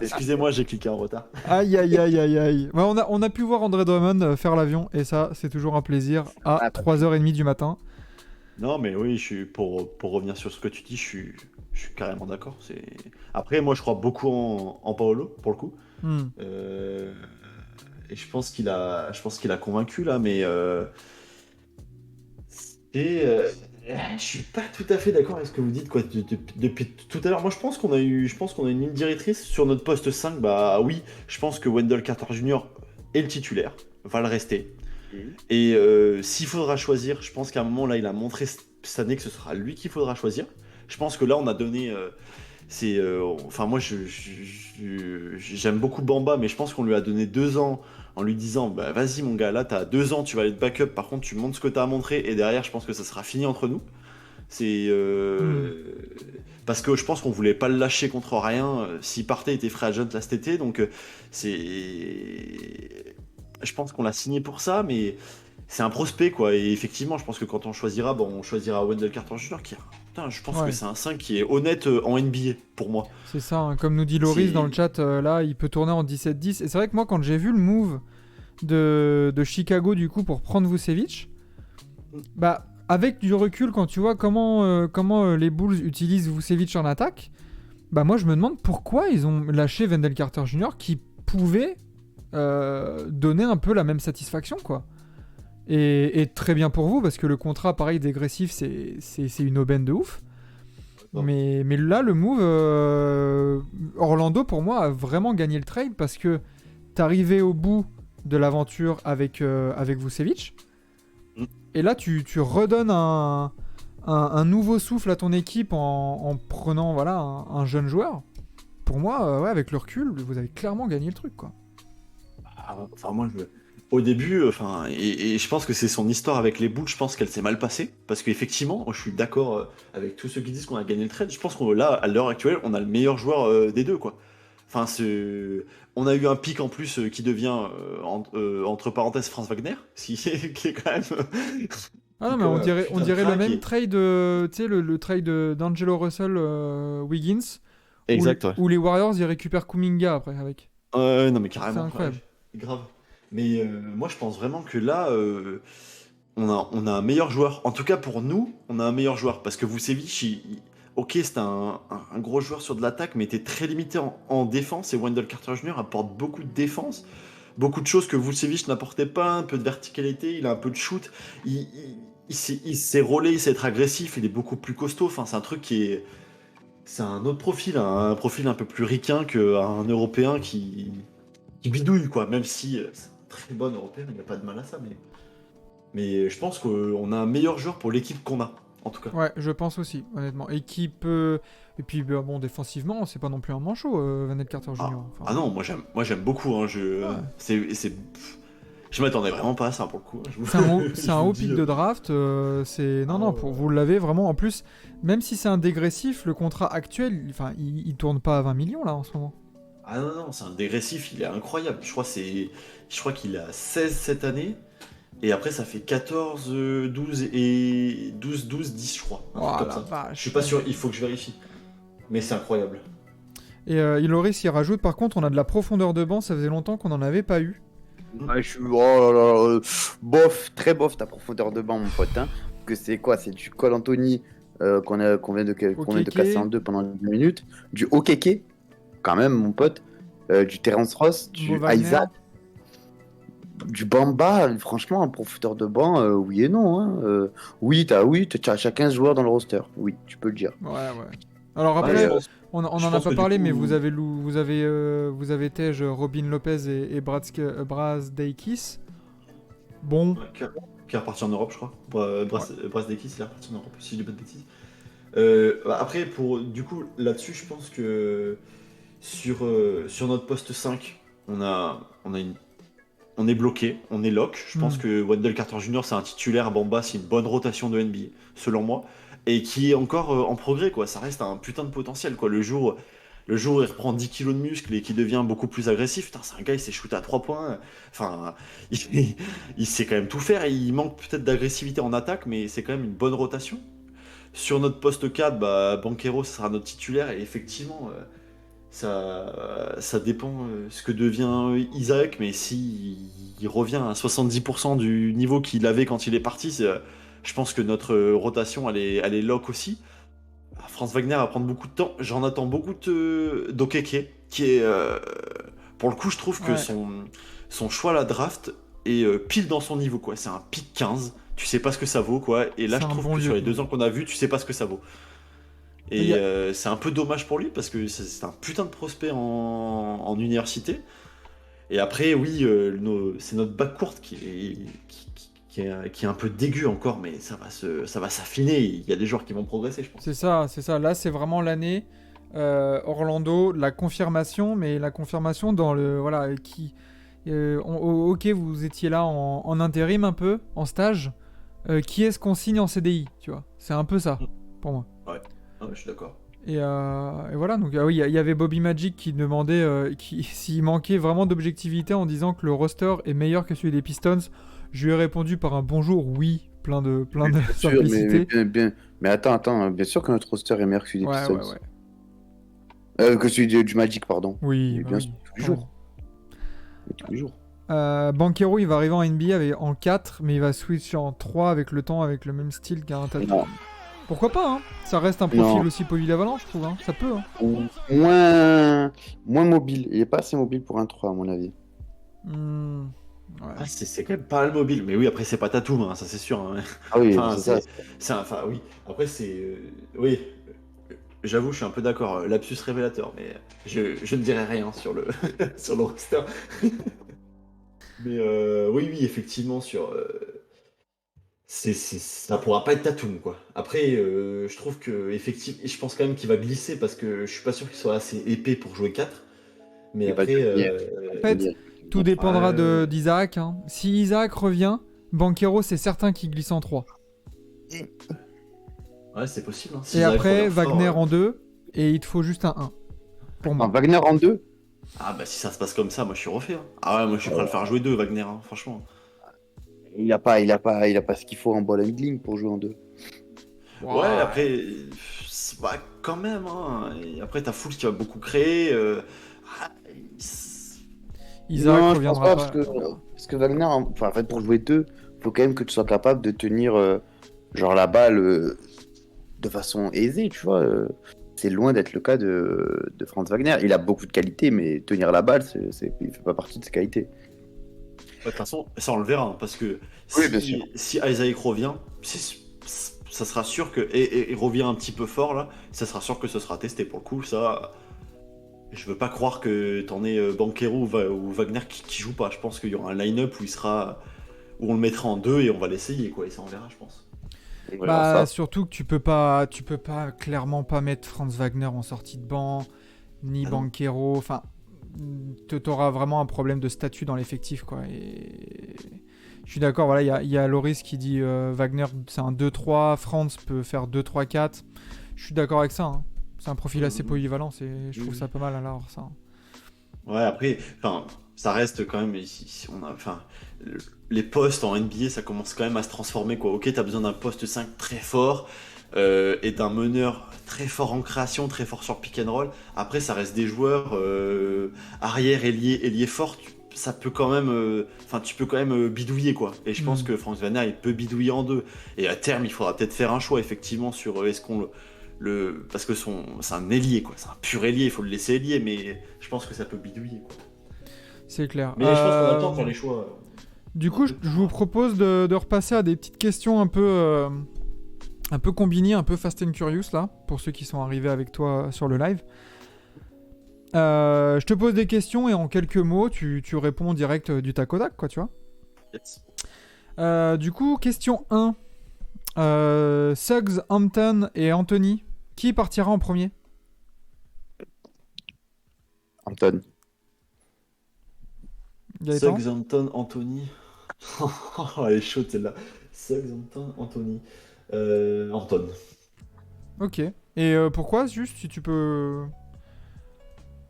Excusez-moi, j'ai cliqué en retard. Aïe. Ouais, on a pu voir André Drummond faire l'avion et ça, c'est toujours un plaisir à 3h30 du matin. Non, mais oui, pour revenir sur ce que tu dis, je suis carrément d'accord. Après, moi, je crois beaucoup en Paolo, pour le coup. Et je pense qu'il a convaincu, là, mais... je suis pas tout à fait d'accord avec ce que vous dites, quoi, depuis tout à l'heure. Moi, je pense qu'on a une ligne directrice sur notre poste 5. Bah oui, je pense que Wendell Carter Jr. est le titulaire, va le rester. Et s'il faudra choisir, je pense qu'à un moment là, il a montré cette année que ce sera lui qu'il faudra choisir. Je pense que là, on a donné. Enfin, moi, j'aime beaucoup Bamba, mais je pense qu'on lui a donné 2 ans en lui disant bah, vas-y, mon gars, là, t'as 2 ans, tu vas être backup. Par contre, tu montres ce que t'as à montrer, et derrière, je pense que ça sera fini entre nous. Parce que je pense qu'on voulait pas le lâcher contre rien. S'il partait, il était free agent là cet été, donc je pense qu'on l'a signé pour ça, mais c'est un prospect, quoi. Et effectivement, je pense que quand on choisira, on choisira Wendell Carter Jr. Je pense que c'est un 5 qui est honnête en NBA pour moi. C'est ça, hein, comme nous dit Loris dans le chat, là, il peut tourner en 17-10. Et c'est vrai que moi, quand j'ai vu le move de Chicago, du coup, pour prendre Vucevic, bah, avec du recul, quand tu vois comment les Bulls utilisent Vucevic en attaque, bah, moi, je me demande pourquoi ils ont lâché Wendell Carter Jr. qui pouvait donner un peu la même satisfaction, quoi. Et très bien pour vous, parce que le contrat, pareil, dégressif, c'est une aubaine de ouf. Mais là, le move, Orlando, pour moi, a vraiment gagné le trade, parce que t'arrivais au bout de l'aventure avec Vucevic, et là, tu redonnes un nouveau souffle à ton équipe en prenant voilà, un jeune joueur. Pour moi, avec le recul, vous avez clairement gagné le truc, quoi. Enfin, moi, au début, et je pense que c'est son histoire avec les Bulls, je pense qu'elle s'est mal passée, parce qu'effectivement, je suis d'accord avec tous ceux qui disent qu'on a gagné le trade. Je pense qu'on là, à l'heure actuelle, on a le meilleur joueur des deux, quoi. Enfin, on a eu un pic en plus qui devient, entre parenthèses, Franz Wagner, qui est quand même... Ah non, mais on dirait le même trade, tu sais, le trade d'Angelo Russell Wiggins, exact, où les Warriors ils récupèrent Kuminga après avec. Non, mais carrément. C'est incroyable. Grave. Mais moi, je pense vraiment que là, on a un meilleur joueur. En tout cas, pour nous, on a un meilleur joueur. Parce que Vucevic, ok, c'est un gros joueur sur de l'attaque, mais il était très limité en défense. Et Wendell Carter Jr. apporte beaucoup de défense. Beaucoup de choses que Vucevic n'apportait pas. Un peu de verticalité, il a un peu de shoot. Il s'est rollé, il sait être agressif. Il est beaucoup plus costaud. Enfin, c'est un truc qui est... C'est un autre profil, un profil un peu plus ricain qu'un Européen qui bidouille, quoi. Même si... très bonne européenne, il n'y a pas de mal à ça, mais je pense qu'on a un meilleur joueur pour l'équipe qu'on a, en tout cas. Ouais, je pense aussi, honnêtement. Et qui peut... Et puis, bon, défensivement, c'est pas non plus un manchot, Wendell Carter Jr. Ah non, moi j'aime beaucoup. Hein, je m'attendais vraiment pas à ça, pour le coup. C'est un haut pic de draft. Vous l'avez vraiment. En plus, même si c'est un dégressif, le contrat actuel, il tourne pas à 20 millions, là, en ce moment. Ah non, c'est un dégressif, il est incroyable. Je crois qu'il a 16 cette année. Et après, ça fait 14, 12 et 12, 10, je crois. Comme ça. Vache. Je suis pas sûr, il faut que je vérifie. Mais c'est incroyable. Et Loris y rajoute, par contre, on a de la profondeur de banc, ça faisait longtemps qu'on n'en avait pas eu. Bof, très bof ta profondeur de banc, mon pote. Hein. Que c'est quoi? C'est du Cole Anthony qu'on vient de casser en deux pendant 10 minutes. Du Okeke, quand même, mon pote. Du Terence Ross, du Isaac, du Bamba. Franchement, un profondeur de banc, oui et non. Hein. Oui, t'as chacun ce joueur dans le roster. Oui, tu peux le dire. Ouais. Alors après, on en a pas parlé, mais vous avez Tej, Robin Lopez et Brazdeikis. Bon, qui est reparti en Europe, je crois. Brasdeikis, il est reparti en Europe, si je dis pas de bêtises. Après, du coup, là-dessus, je pense que sur notre poste 5, on est bloqué, on est lock. Je pense que Wendell Carter Jr., c'est un titulaire, Bamba, c'est une bonne rotation de NBA, selon moi, et qui est encore en progrès, quoi. Ça reste un putain de potentiel, quoi. Le jour où il reprend 10 kilos de muscle et qui devient beaucoup plus agressif, putain, c'est un gars, il s'est shooté à 3 points. Enfin, il sait quand même tout faire. Et il manque peut-être d'agressivité en attaque, mais c'est quand même une bonne rotation. Sur notre poste 4, bah, Banchero, ce sera notre titulaire. Et effectivement, ça dépend ce que devient Isaac. Mais si il revient à 70% du niveau qu'il avait quand il est parti, je pense que notre rotation, elle est lock aussi. Franz Wagner va prendre beaucoup de temps. J'en attends beaucoup d'Okeke, qui est... pour le coup, je trouve que son choix à la draft est pile dans son niveau, quoi. C'est un pick 15. Tu sais pas ce que ça vaut, quoi. Et là, C'est je un trouve bon que sur lieu, les 2 ans qu'on a vu, tu sais pas ce que ça vaut. Il Et y a- c'est un peu dommage pour lui, parce que c'est un putain de prospect en université. Et après, oui, c'est notre backcourt qui est un peu dégueu encore, mais ça va s'affiner. Il y a des joueurs qui vont progresser, je pense. C'est ça, c'est ça. Là, c'est vraiment l'année Orlando, la confirmation, mais la confirmation dans le voilà qui. Ok, vous étiez là en intérim un peu, en stage. Qui est-ce qu'on signe en CDI, tu vois? C'est un peu ça pour moi. Ouais, ah ouais, je suis d'accord. Et voilà, donc oui, il y avait Bobby Magic qui demandait s'il manquait vraiment d'objectivité en disant que le roster est meilleur que celui des Pistons. Je lui ai répondu par un bonjour, oui, plein de Bien sûr, simplicité. mais attends, bien sûr que notre roster est meilleur que celui des Ouais, Pistons. ouais. Que celui du Magic, pardon. Oui, Mais bah bien oui, sûr, tous les quand jours. Mais tous les jours. Banchero, il va arriver en NBA en 4, mais il va switch en 3 avec le temps, avec le même style qu'un Tatum. Non. Pourquoi pas, hein? Ça reste un profil Non. aussi polyvalent, je trouve, hein. Ça peut, hein. Moins mobile. Il est pas assez mobile pour un 3, à mon avis. Ouais. Ah, c'est quand même pas mal mobile. Mais oui, après, c'est pas Tatum, hein, ça c'est sûr. Hein. Ah oui, Enfin, c'est ça. enfin, oui. Après, oui, j'avoue, je suis un peu d'accord. Lapsus révélateur, mais je ne dirai rien sur le, sur le roster. Mais oui, effectivement, ça pourra pas être Tatum, quoi. Après, je trouve que, effectivement, je pense quand même qu'il va glisser parce que je suis pas sûr qu'il soit assez épais pour jouer 4. Mais Il va après, devenir. En fait, tout dépendra ouais. d'Isaac, hein. Si Isaac revient, Banchero, c'est certain qu'il glisse en 3. Ouais, c'est possible. Hein. Si Et Isaac après, revient fort, Wagner en 2, et il te faut juste un 1. Pour moi. Wagner en 2. Ah bah si ça se passe comme ça, moi je suis refait. Hein. Ah ouais, moi je suis prêt à le faire jouer 2, Wagner, hein, franchement. Il a pas ce qu'il faut en ball handling pour jouer en 2. Ouais, après, bah, quand même. Hein. Et après, t'as Fultz qui va beaucoup créer. Ah, Isaac Non, je pense reviendra pas, pas. parce que Wagner, enfin, en fait, pour jouer 2, faut quand même que tu sois capable de tenir genre la balle de façon aisée, tu vois. C'est loin d'être le cas de Franz Wagner. Il a beaucoup de qualités, mais tenir la balle, il fait pas partie de ses qualités. de toute façon, ça on le verra. Hein, parce que Oui, bien sûr. si Isaac revient, ça sera sûr que. Et revient un petit peu fort là, ça sera sûr que ce sera testé. Pour le coup, ça. Je veux pas croire que t'en aies Banchero ou Wagner qui joue pas. Je pense qu'il y aura un line-up où on le mettra en 2 et on va l'essayer, quoi. Et ça on verra, je pense. On verra Bah, ça. surtout que tu peux pas clairement pas mettre Franz Wagner en sortie de banc, ni Ah non. Banchero. Enfin, t'auras vraiment un problème de statut dans l'effectif, quoi. Et je suis d'accord, voilà, il y a Loris qui dit Wagner, c'est un 2-3, Franz peut faire 2-3-4. Je suis d'accord avec ça, hein. C'est un profil assez polyvalent, je trouve ça pas mal alors, ça. Hein. Ouais, après, enfin, ça reste quand même. Si on a, enfin, les postes en NBA, ça commence quand même à se transformer, quoi. Ok, t'as besoin d'un poste 5 très fort et d'un meneur très fort en création, très fort sur pick and roll. Après, ça reste des joueurs arrière, ailier fort. Ça peut quand même, enfin, tu peux quand même bidouiller, quoi. Et je pense que Franz Wagner, il peut bidouiller en 2. Et à terme, il faudra peut-être faire un choix, effectivement, sur est-ce qu'on parce que c'est un ailier, quoi. C'est un pur ailier, il faut le laisser ailier, mais je pense que ça peut bidouiller, quoi. C'est clair. Mais je pense qu'on a le temps de faire les choix. Du coup, je vous propose de repasser à des petites questions un peu combinées, un peu fast and curious, là, pour ceux qui sont arrivés avec toi sur le live. Je te pose des questions et en quelques mots, tu réponds direct du tac au tac, quoi, tu vois. Yes. Du coup, question 1. Suggs, Hampton et Anthony. Qui partira en premier? Hampton. Gaëtan? Suggs, Hampton, Anthony. Elle est chaude celle-là. Suggs, Hampton, Anthony. Hampton. Ok. Et pourquoi, juste, si tu peux...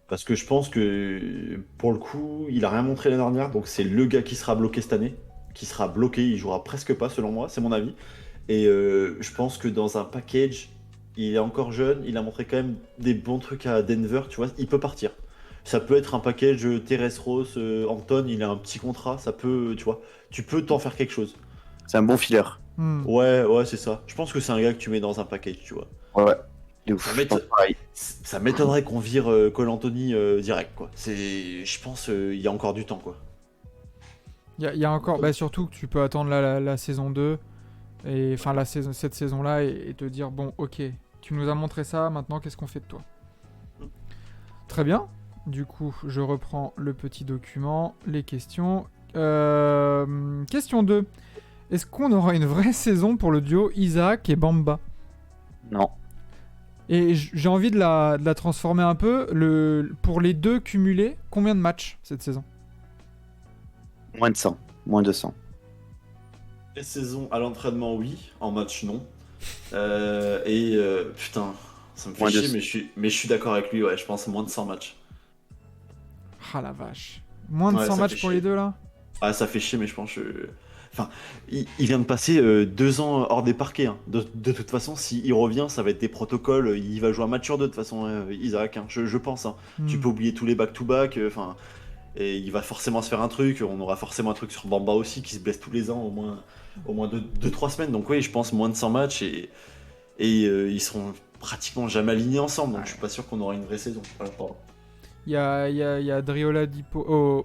Parce que je pense que pour le coup, il a rien montré l'année dernière, donc c'est le gars qui sera bloqué cette année. Qui sera bloqué, il jouera presque pas selon moi, c'est mon avis. Et je pense que dans un package, il est encore jeune, il a montré quand même des bons trucs à Denver, tu vois, il peut partir. Ça peut être un package Terrace Rose, Hampton, il a un petit contrat, ça peut, tu vois, tu peux t'en faire quelque chose. C'est un bon filler. Ouais, ouais, c'est ça. Je pense que c'est un gars que tu mets dans un package, tu vois. Ouais, ouais. De ouf. Ça Je m'étonne- pense pareil. Ça m'étonnerait qu'on vire Cole Anthony direct, quoi. Je pense il y a encore du temps, quoi. Il y a encore... Bah, surtout que tu peux attendre la saison 2, et, enfin cette saison-là, et te dire, bon, ok, tu nous as montré ça, maintenant, qu'est-ce qu'on fait de toi? Très bien. Du coup, je reprends le petit document, les questions. Question 2. Est-ce qu'on aura une vraie saison pour le duo Isaac et Bamba? Non. Et j'ai envie de la transformer un peu. Pour les deux cumulés, combien de matchs cette saison? Moins de 100. Moins de 100. Les saisons à l'entraînement, oui. En match, non. Putain, ça me fait Moins de- chier, mais je suis d'accord avec lui, ouais. Je pense moins de 100 matchs. Ah la vache. Moins de Ouais, 100 ça matchs fait pour chier. les deux là? Ah, ça fait chier, mais je pense que... Enfin, il vient de passer 2 ans hors des parquets, hein. De toute façon, s'il revient, ça va être des protocoles. Il va jouer un match sur deux, de toute façon, Isaac, hein. Je pense, hein. Tu peux oublier tous les back-to-back. Enfin, et il va forcément se faire un truc. On aura forcément un truc sur Bamba aussi, qui se blesse tous les ans, au moins 2-3 semaines. Donc oui, je pense moins de 100 matchs. Ils seront pratiquement jamais alignés ensemble. Donc je suis pas sûr qu'on aura une vraie saison. Voilà, pardon. Il y a Adri Oladipo.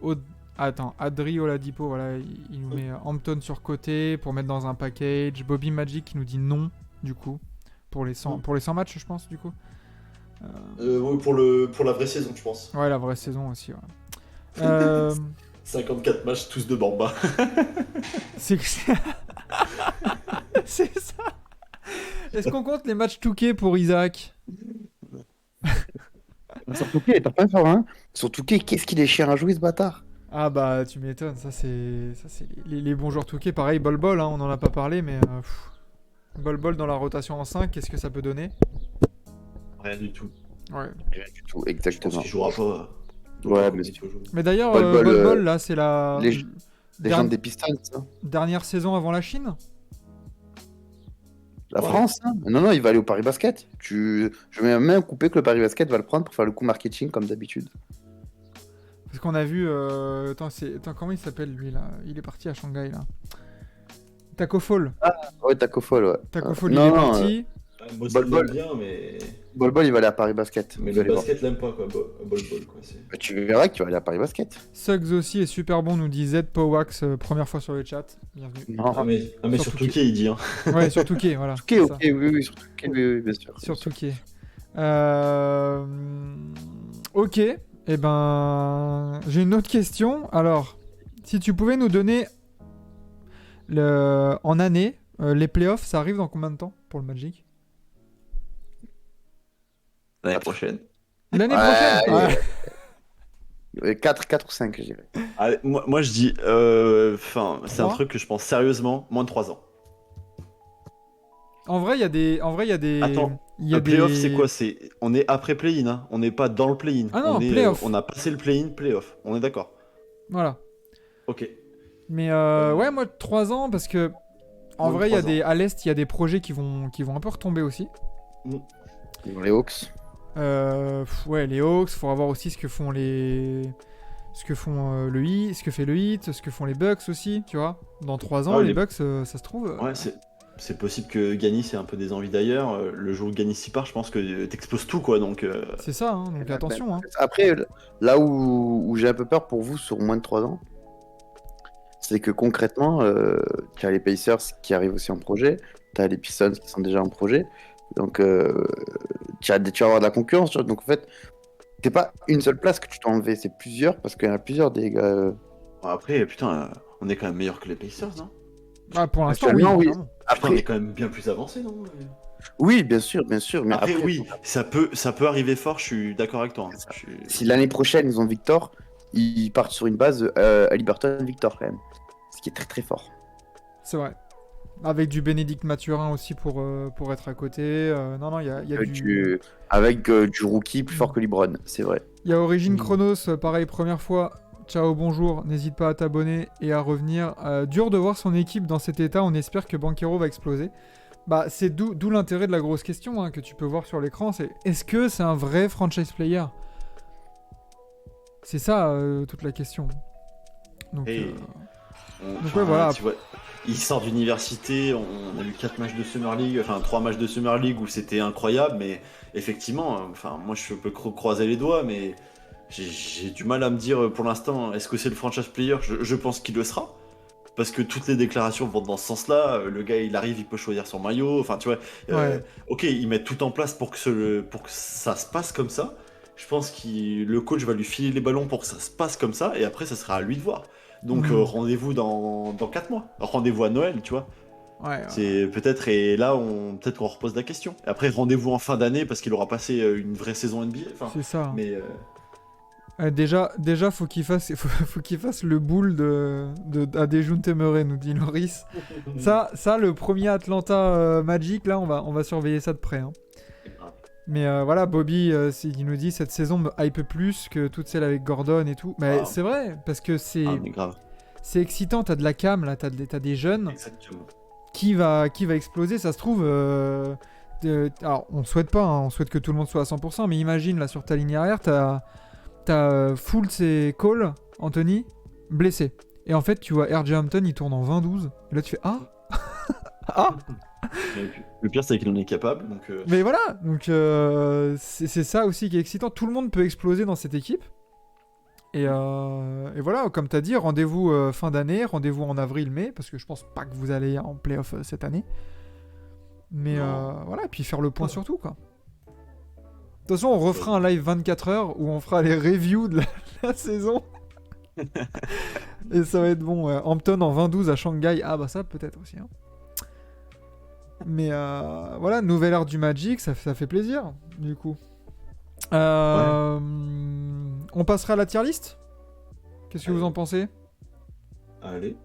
Attends, Adri Oladipo, voilà, il nous met Hampton sur côté pour mettre dans un package. Bobby Magic qui nous dit non, du coup, pour les 100 matchs, je pense, du coup. Oui, pour la vraie saison, je pense. Ouais, la vraie saison aussi, ouais. 54 matchs, tous de Bamba. C'est c'est ça. Est-ce qu'on compte les matchs touqués pour Isaac? Sur Touquet, t'as pas fait un. Sur Touquet, qu'est-ce qu'il est chiant à jouer ce bâtard? Ah bah tu m'étonnes, ça c'est les bons joueurs touqués, pareil Bol Bol, hein, on en a pas parlé mais Bol Bol dans la rotation en 5, qu'est-ce que ça peut donner? Rien du tout. Ouais. Rien du tout, Je pense exactement. qu'il jouera pas. Ouais, mais c'est Mais d'ailleurs Bol Bol, Bol Bol là c'est la les gens des Pistons, ça. dernière saison avant la Chine? La Ouais. France, hein. Non, il va aller au Paris Basket. Je mets même coupé que le Paris Basket va le prendre pour faire le coup marketing comme d'habitude. Parce qu'on a vu attends, comment il s'appelle lui là? Il est parti à Shanghai là. Taco Fall. Ouais, Taco Fall, ouais. Taco Fall il Non, est non, parti. Moi, Bol Bol. l'aime bien, mais. Bol Bol, il va aller à Paris Basket. Mais Vous le allez voir. basket l'aime pas, quoi. Bol, quoi. Bah, tu verras qu'il va aller à Paris Basket. Suggs aussi est super bon, nous dit Z Powax, première fois sur le chat. Bienvenue. Non. Mais Sur sur Touquet. Touquet, il dit, hein. Ouais, sur Touquet, voilà. Ok, c'est ok, ça. oui, sur Touquet, oui, bien sûr. Sur Touquet. Ok, et ben j'ai une autre question. Alors, si tu pouvais nous donner en année, les playoffs, ça arrive dans combien de temps pour le Magic? L'année prochaine. L'année Ouais, prochaine. allez. Ouais. 4 ou 5, je dirais. Allez, moi, je dis. C'est un Trois truc que je pense sérieusement, moins de 3 ans. En vrai, il y a des. Attends, il y a Le playoff, des- c'est quoi? On est après play-in, hein. On n'est pas dans le play-in. Ah non, on est, playoff. on a passé le play-in, playoff. On est d'accord. Voilà. Ok. Mais ouais, moi 3 ans parce que en Moins de vrai, il y a 3 ans. à l'est, il y a des projets qui vont un peu retomber aussi. Les Hawks. Ouais, les Hawks, faut voir aussi ce que font le Heat, ce que fait le Heat, ce que font les Bucks aussi, tu vois. Dans 3 ans, Ah, les les- Bucks, ça se trouve. Ouais, c'est possible que Giannis ait un peu des envies d'ailleurs. Le jour où Giannis y part, je pense que t'exploses tout, quoi. Donc, C'est ça, hein, donc attention. Hein. Après, là où j'ai un peu peur pour vous sur moins de 3 ans, c'est que concrètement, tu as les Pacers qui arrivent aussi en projet, tu as les Pistons qui sont déjà en projet, donc tu vas avoir de la concurrence. Tu vois. Donc en fait, c'est pas une seule place que tu t'en enlever, c'est plusieurs, parce qu'il y en a plusieurs des gars. après, putain, on est quand même meilleur que les Pacers, non? Ah, pour l'instant, oui. Actuellement, oui. clairement. Putain, on est Après, quand même bien plus avancé, non? oui, bien sûr, mais Après, après, oui, ça peut arriver fort, je suis d'accord avec toi. Hein. ça. Si l'année prochaine ils ont Victor, ils partent sur une base Haliburton Victor quand même, ce qui est très très fort. C'est vrai. Avec du Bénédicte Mathurin aussi pour être à côté. Non, il y a Avec du rookie plus fort que Libron, c'est vrai. Il y a Origin Mm. Chronos, pareil, première fois. Ciao, bonjour, n'hésite pas à t'abonner et à revenir. Dur de voir son équipe dans cet état, on espère que Banchero va exploser. Bah, c'est d'où l'intérêt de la grosse question que tu peux voir sur l'écran, c'est est-ce que c'est un vrai franchise player? C'est ça toute la question. Donc, Et Donc ouais, voilà. Tu vois, il sort d'université, on a eu 4 matchs de Summer League, enfin 3 matchs de Summer League où c'était incroyable, mais effectivement, enfin moi je peux croiser les doigts, mais j'ai du mal à me dire pour l'instant, est-ce que c'est le franchise player? Je pense qu'il le sera. Parce que toutes les déclarations vont dans ce sens-là. Le gars, il arrive, il peut choisir son maillot. Enfin, tu vois, Ouais. ok, ils mettent tout en place pour que ça se passe comme ça. Je pense que le coach va lui filer les ballons pour que ça se passe comme ça. Et après, ça sera à lui de voir. Donc, Mhm. rendez-vous dans 4 mois. Rendez-vous à Noël, tu vois. Ouais. C'est peut-être, et là, peut-être qu'on repose la question. Et après, rendez-vous en fin d'année parce qu'il aura passé une vraie saison NBA. Enfin, C'est ça. mais Déjà, faut qu'il fasse, faut qu'il fasse le boule Adejun Temeray, nous dit Loris. Ça, le premier Atlanta Magic, là, on va surveiller ça de près. Hein. Mais voilà, Bobby, il nous dit cette saison me hype plus que toutes celles avec Gordon et tout. Mais Ah. c'est vrai, parce que mais grave. c'est excitant. T'as de la cam, là, t'as des jeunes. Exactement. Qui va exploser, ça se trouve. Alors, on souhaite pas, on souhaite que tout le monde soit à 100%, mais imagine, là, sur ta ligne arrière, t'as Fultz et Cole, Anthony, blessés. Et en fait, tu vois RJ Hampton, il tourne en 20-12. Et là, tu fais ah ah. Le pire, c'est qu'il en est capable. Donc, Mais voilà, donc c'est ça aussi qui est excitant. Tout le monde peut exploser dans cette équipe. Et voilà, comme tu as dit, rendez-vous fin d'année, rendez-vous en avril-mai, parce que je pense pas que vous allez en playoff cette année. Mais voilà, et puis faire le point sur tout, quoi. De toute façon, on refera un live 24 heures où on fera les reviews de la saison. Et ça va être bon. Hampton en 20-12 à Shanghai. Ah bah ça peut-être aussi. Hein. Mais voilà, nouvelle ère du Magic, ça fait plaisir, du coup. On passera à la tier list. Qu'est-ce que vous en pensez? Allez.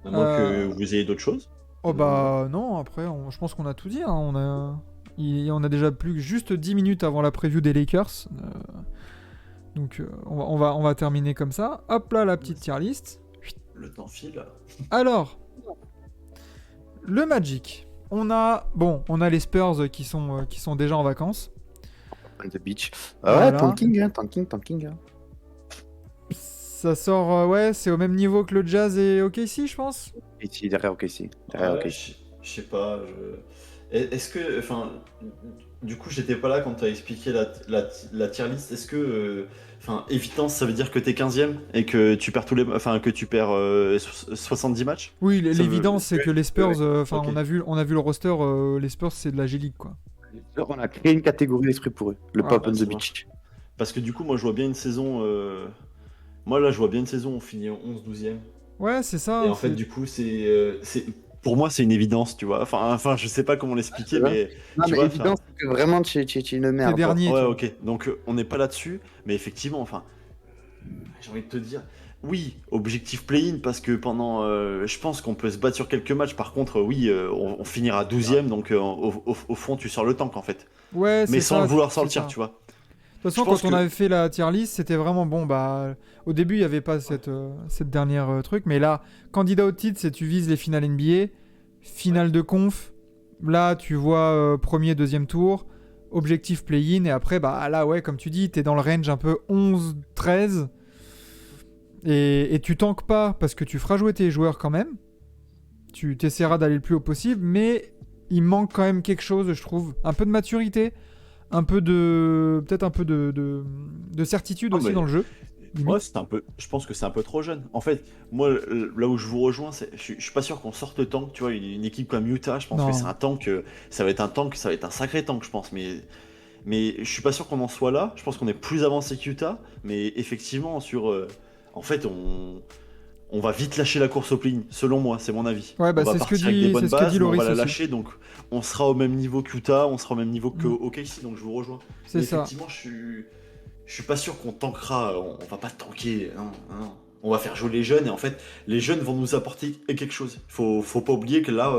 À moins que vous ayez d'autres choses. Oh bah non, après, je pense qu'on a tout dit. Hein. On a déjà plus que juste 10 minutes avant la preview des Lakers. Donc on va terminer comme ça. Hop là, la petite tier list. Le temps file. Alors, le Magic. On a les Spurs qui sont déjà en vacances. On the beach. Voilà. Ouais, tanking. Hein. Ah Ça sort, c'est au même niveau que le Jazz et OKC, je pense. Et si, derrière OKC. Je sais pas. Est-ce que. Enfin. Du coup, j'étais pas là quand t'as expliqué la tier list. Est-ce que. Enfin, évidence, ça veut dire que t'es 15ème et que tu perds que tu perds 70 matchs? Oui, Ça l'évidence, c'est que les Spurs, Ok. on a vu le roster, les Spurs, c'est de la G-League, quoi. On a créé une catégorie d'esprit pour eux. Le Ah, Pop bah, on ça the marche. beach. Parce que du coup, moi, je vois bien une saison. Moi, là, je vois bien une saison où on finit en 11-12ème. Ouais, c'est ça. Et en fait, du coup, pour moi, c'est une évidence, tu vois. Enfin, je sais pas comment l'expliquer, mais Non, tu mais vois, évident, c'est que vraiment, tu es une merde. T'es dernier. ouais, tu ok. Donc, on n'est pas là-dessus, mais effectivement, enfin, j'ai envie de te dire, oui, objectif play-in, parce que pendant, je pense qu'on peut se battre sur quelques matchs. Par contre, oui, on finira 12ème, donc au fond, tu sors le tank, en fait. Ouais, Mais c'est sans ça, le vouloir c'est sortir, ça. tu vois. De toute façon, Je pense quand on que- avait fait la tier list, c'était vraiment bon. Bah, au début, il n'y avait pas cette dernière truc. Mais là, candidat au titre, c'est tu vises les finales NBA, finale de conf. Là, tu vois premier, deuxième tour, objectif play-in. Et après, bah là, ouais, comme tu dis, t'es dans le range un peu 11-13. Et tu tankes pas parce que tu feras jouer tes joueurs quand même. Tu t'essaieras d'aller le plus haut possible. Mais il manque quand même quelque chose, je trouve. Un peu de maturité. Peut-être un peu de certitude Ah, aussi mais- dans le jeu. Moi, je pense que c'est un peu trop jeune. En fait, moi, là où je vous rejoins, je suis pas sûr qu'on sorte tank. Tu vois, une équipe comme Utah, je pense Non. que c'est un tank. Ça va être un tank, ça va être un sacré tank, je pense. Mais je suis pas sûr qu'on en soit là. Je pense qu'on est plus avancé que Utah. Mais effectivement, en fait, on va vite lâcher la course au play-in, selon moi, c'est mon avis. Ouais, bah On va c'est ce que partir avec des dit, bonnes c'est ce que bases, dit mais on va Loris la aussi. lâcher, donc on sera au même niveau qu'Utah, on sera au même niveau que Mm. OKC, donc je vous rejoins. C'est Mais ça. effectivement, je suis pas sûr qu'on tankera, on va pas tanker, non, non. On va faire jouer les jeunes, et en fait, les jeunes vont nous apporter quelque chose. Faut pas oublier que là,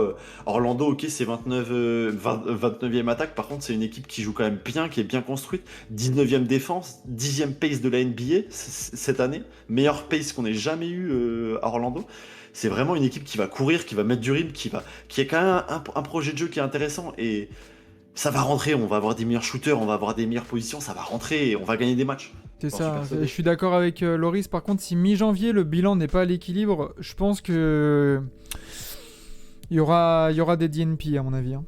Orlando, ok, c'est 29e attaque, par contre, c'est une équipe qui joue quand même bien, qui est bien construite, 19e défense, 10e pace de la NBA cette année, meilleur pace qu'on ait jamais eu à Orlando. C'est vraiment une équipe qui va courir, qui va mettre du rythme, qui a quand même un projet de jeu qui est intéressant, et ça va rentrer, on va avoir des meilleurs shooters, on va avoir des meilleures positions, ça va rentrer et on va gagner des matchs. C'est J'en suis ça. persuadé. Je suis d'accord avec Loris. Par contre, si mi-janvier le bilan n'est pas à l'équilibre, je pense que il y aura des DNP à mon avis. Hein.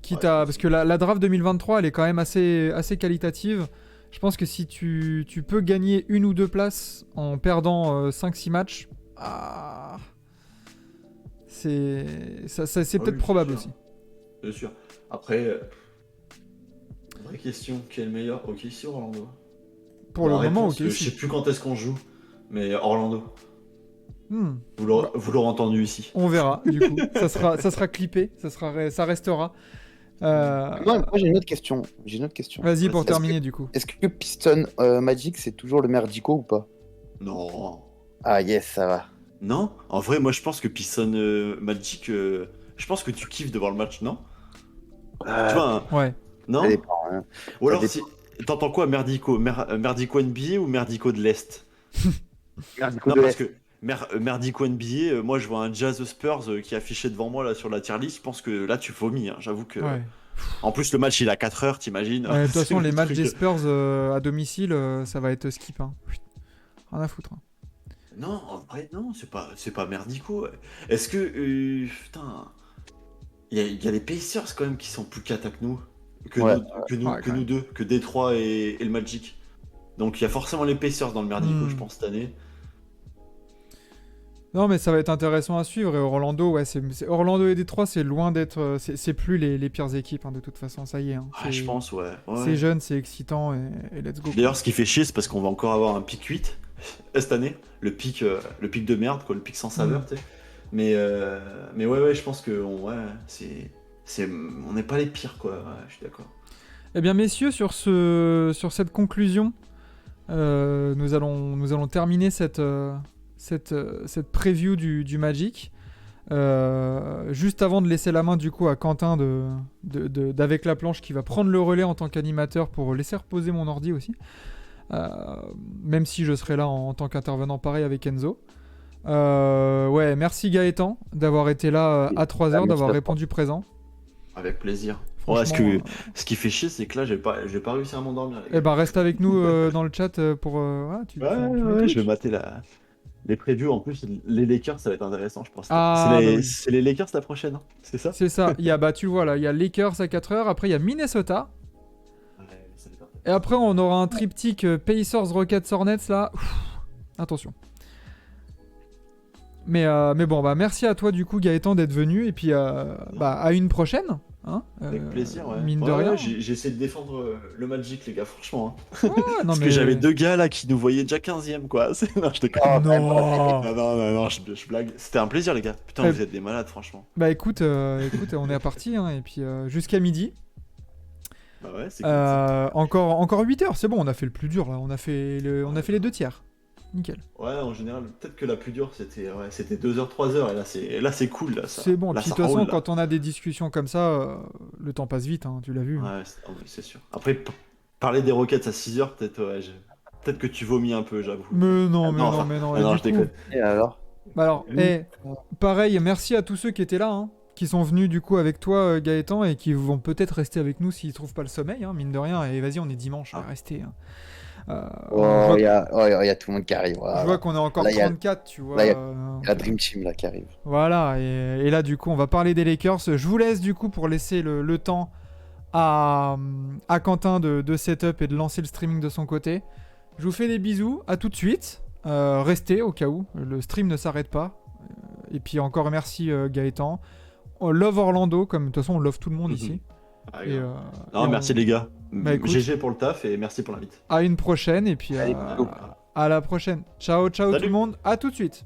Quitte Ouais, à parce que la draft 2023, elle est quand même assez qualitative. Je pense que si tu peux gagner une ou deux places en perdant 5-6 matchs, c'est peut-être oui, probable c'est aussi. sûr. Bien sûr. Après, vraie question, qui est le meilleur? OKC ou Orlando? Pour le La moment, réponse, ok. je sais plus quand est-ce qu'on joue, mais Orlando. Hmm. Vous l'aurez entendu ici. On verra, du coup. ça sera clippé, ça restera. Moi, j'ai une autre question. Vas-y pour Est-ce terminer, du coup. Est-ce que Piston Magic, c'est toujours le merdico ou pas? Non. Ah yes, ça va. Non? En vrai, moi je pense que Piston Magic, je pense que tu kiffes de voir le match, non? Tu vois, hein, Ouais. non? Ça dépend, hein. Ou alors, dépend. t'entends quoi, merdico? Merdico NBA ou merdico de l'Est? Merdico Non, de parce l'Est. que merdico NBA, moi je vois un Jazz Spurs qui est affiché devant moi là sur la tier list. Je pense que là tu vomis, hein. J'avoue que. Ouais. En plus, le match il est à 4 heures, t'imagines? Ouais, de toute C'est façon, le les matchs truc. des Spurs à domicile, ça va être skip. Hein. Rien à foutre. Hein. Non, en vrai, non, c'est pas merdico. Ouais. Est-ce que. Putain. Il y a les Pacers quand même qui sont plus cata que nous. Ouais. Que Ouais, quand nous deux, que Détroit et le Magic. Donc il y a forcément les Pacers dans le merdico, je pense, cette année. Non, mais ça va être intéressant à suivre. Et Orlando, ouais, Orlando et Détroit, c'est loin d'être. C'est plus les pires équipes, hein, de toute façon. Ça y est. Hein. Ah, je pense, ouais. C'est jeune, c'est excitant et let's go. D'ailleurs, ce qui fait chier, c'est parce qu'on va encore avoir un pick 8 cette année. Le pick de merde, quoi, le pick sans saveur, tu sais. Mais ouais, je pense que on n'est pas les pires, quoi. Ouais, je suis d'accord. Eh bien, messieurs, sur cette conclusion, nous allons terminer cette preview du Magic. Juste avant de laisser la main du coup à Quentin d'avec la planche qui va prendre le relais en tant qu'animateur pour laisser reposer mon ordi aussi. Même si je serai là en tant qu'intervenant pareil avec Enzo. Ouais, merci Gaëtan d'avoir été là à 3h, d'avoir répondu présent. Avec plaisir. Franchement, Ouais, ce qui fait chier, c'est que là, j'ai pas réussi à m'endormir. Eh ben, reste avec nous dans le chat pour. Tu Ouais, je vais mater les previews. En plus, les Lakers, ça va être intéressant, je pense. Ah, bah oui. C'est les Lakers la prochaine, hein, c'est ça? C'est ça. Tu vois là, il y a Lakers à 4h, après il y a Minnesota. Ouais, ça va être intéressant. Et après, on aura un triptyque Pacers, Rockets, Hornets là. Attention. Mais bon, bah merci à toi du coup Gaëtan d'être venu et puis à une prochaine. Hein, Avec plaisir, ouais. Mine de Ouais, rien. j'ai essayé de défendre le Magic, les gars, franchement. Hein. Ouais, non, Parce que j'avais deux gars là qui nous voyaient déjà 15ème, quoi. Non, je déconne. Oh, Non. Non, je blague. C'était un plaisir, les gars. Putain, Ouais. vous êtes des malades, franchement. Bah écoute, on est à partie hein, et puis jusqu'à midi. Bah ouais, c'est cool. Encore 8 heures, c'est bon, on a fait le plus dur là. On a fait les 2 tiers. Nickel. Ouais, en général, peut-être que la plus dure, c'était 2h, 3h. Et là, c'est cool. Là, ça, C'est bon. là, Puis de ça toute façon, roule, là. quand on a des discussions comme ça, le temps passe vite, hein, tu l'as vu. Ouais, oui, c'est sûr. Après, parler des Rockets à 6h, peut-être que tu vomis un peu, j'avoue. Mais non, mais Non, non, enfin, mais non. ah Et non, du je coup, déconne. Et alors? bah alors, pareil, merci à tous ceux qui étaient là, hein, qui sont venus du coup avec toi, Gaëtan, et qui vont peut-être rester avec nous s'ils trouvent pas le sommeil, hein, mine de rien. Et vas-y, on est dimanche, restez. Hein. Oh, il y a tout le monde qui arrive. Voilà. Je vois qu'on est encore Là, il y a- 34, tu vois. là, il y a la Dream Team là qui arrive. Voilà, et là du coup on va parler des Lakers. Je vous laisse du coup pour laisser le temps à Quentin de setup et de lancer le streaming de son côté. Je vous fais des bisous, à tout de suite. Restez au cas où, le stream ne s'arrête pas. Et puis encore merci Gaëtan. On love Orlando, comme de toute façon on love tout le monde ici. Ah, Et, grave. et Non, merci les gars. Bah, écoute. GG pour le taf et merci pour l'invite. à une prochaine et puis Allez, À la prochaine. Ciao, ciao Salut. tout le monde. À tout de suite.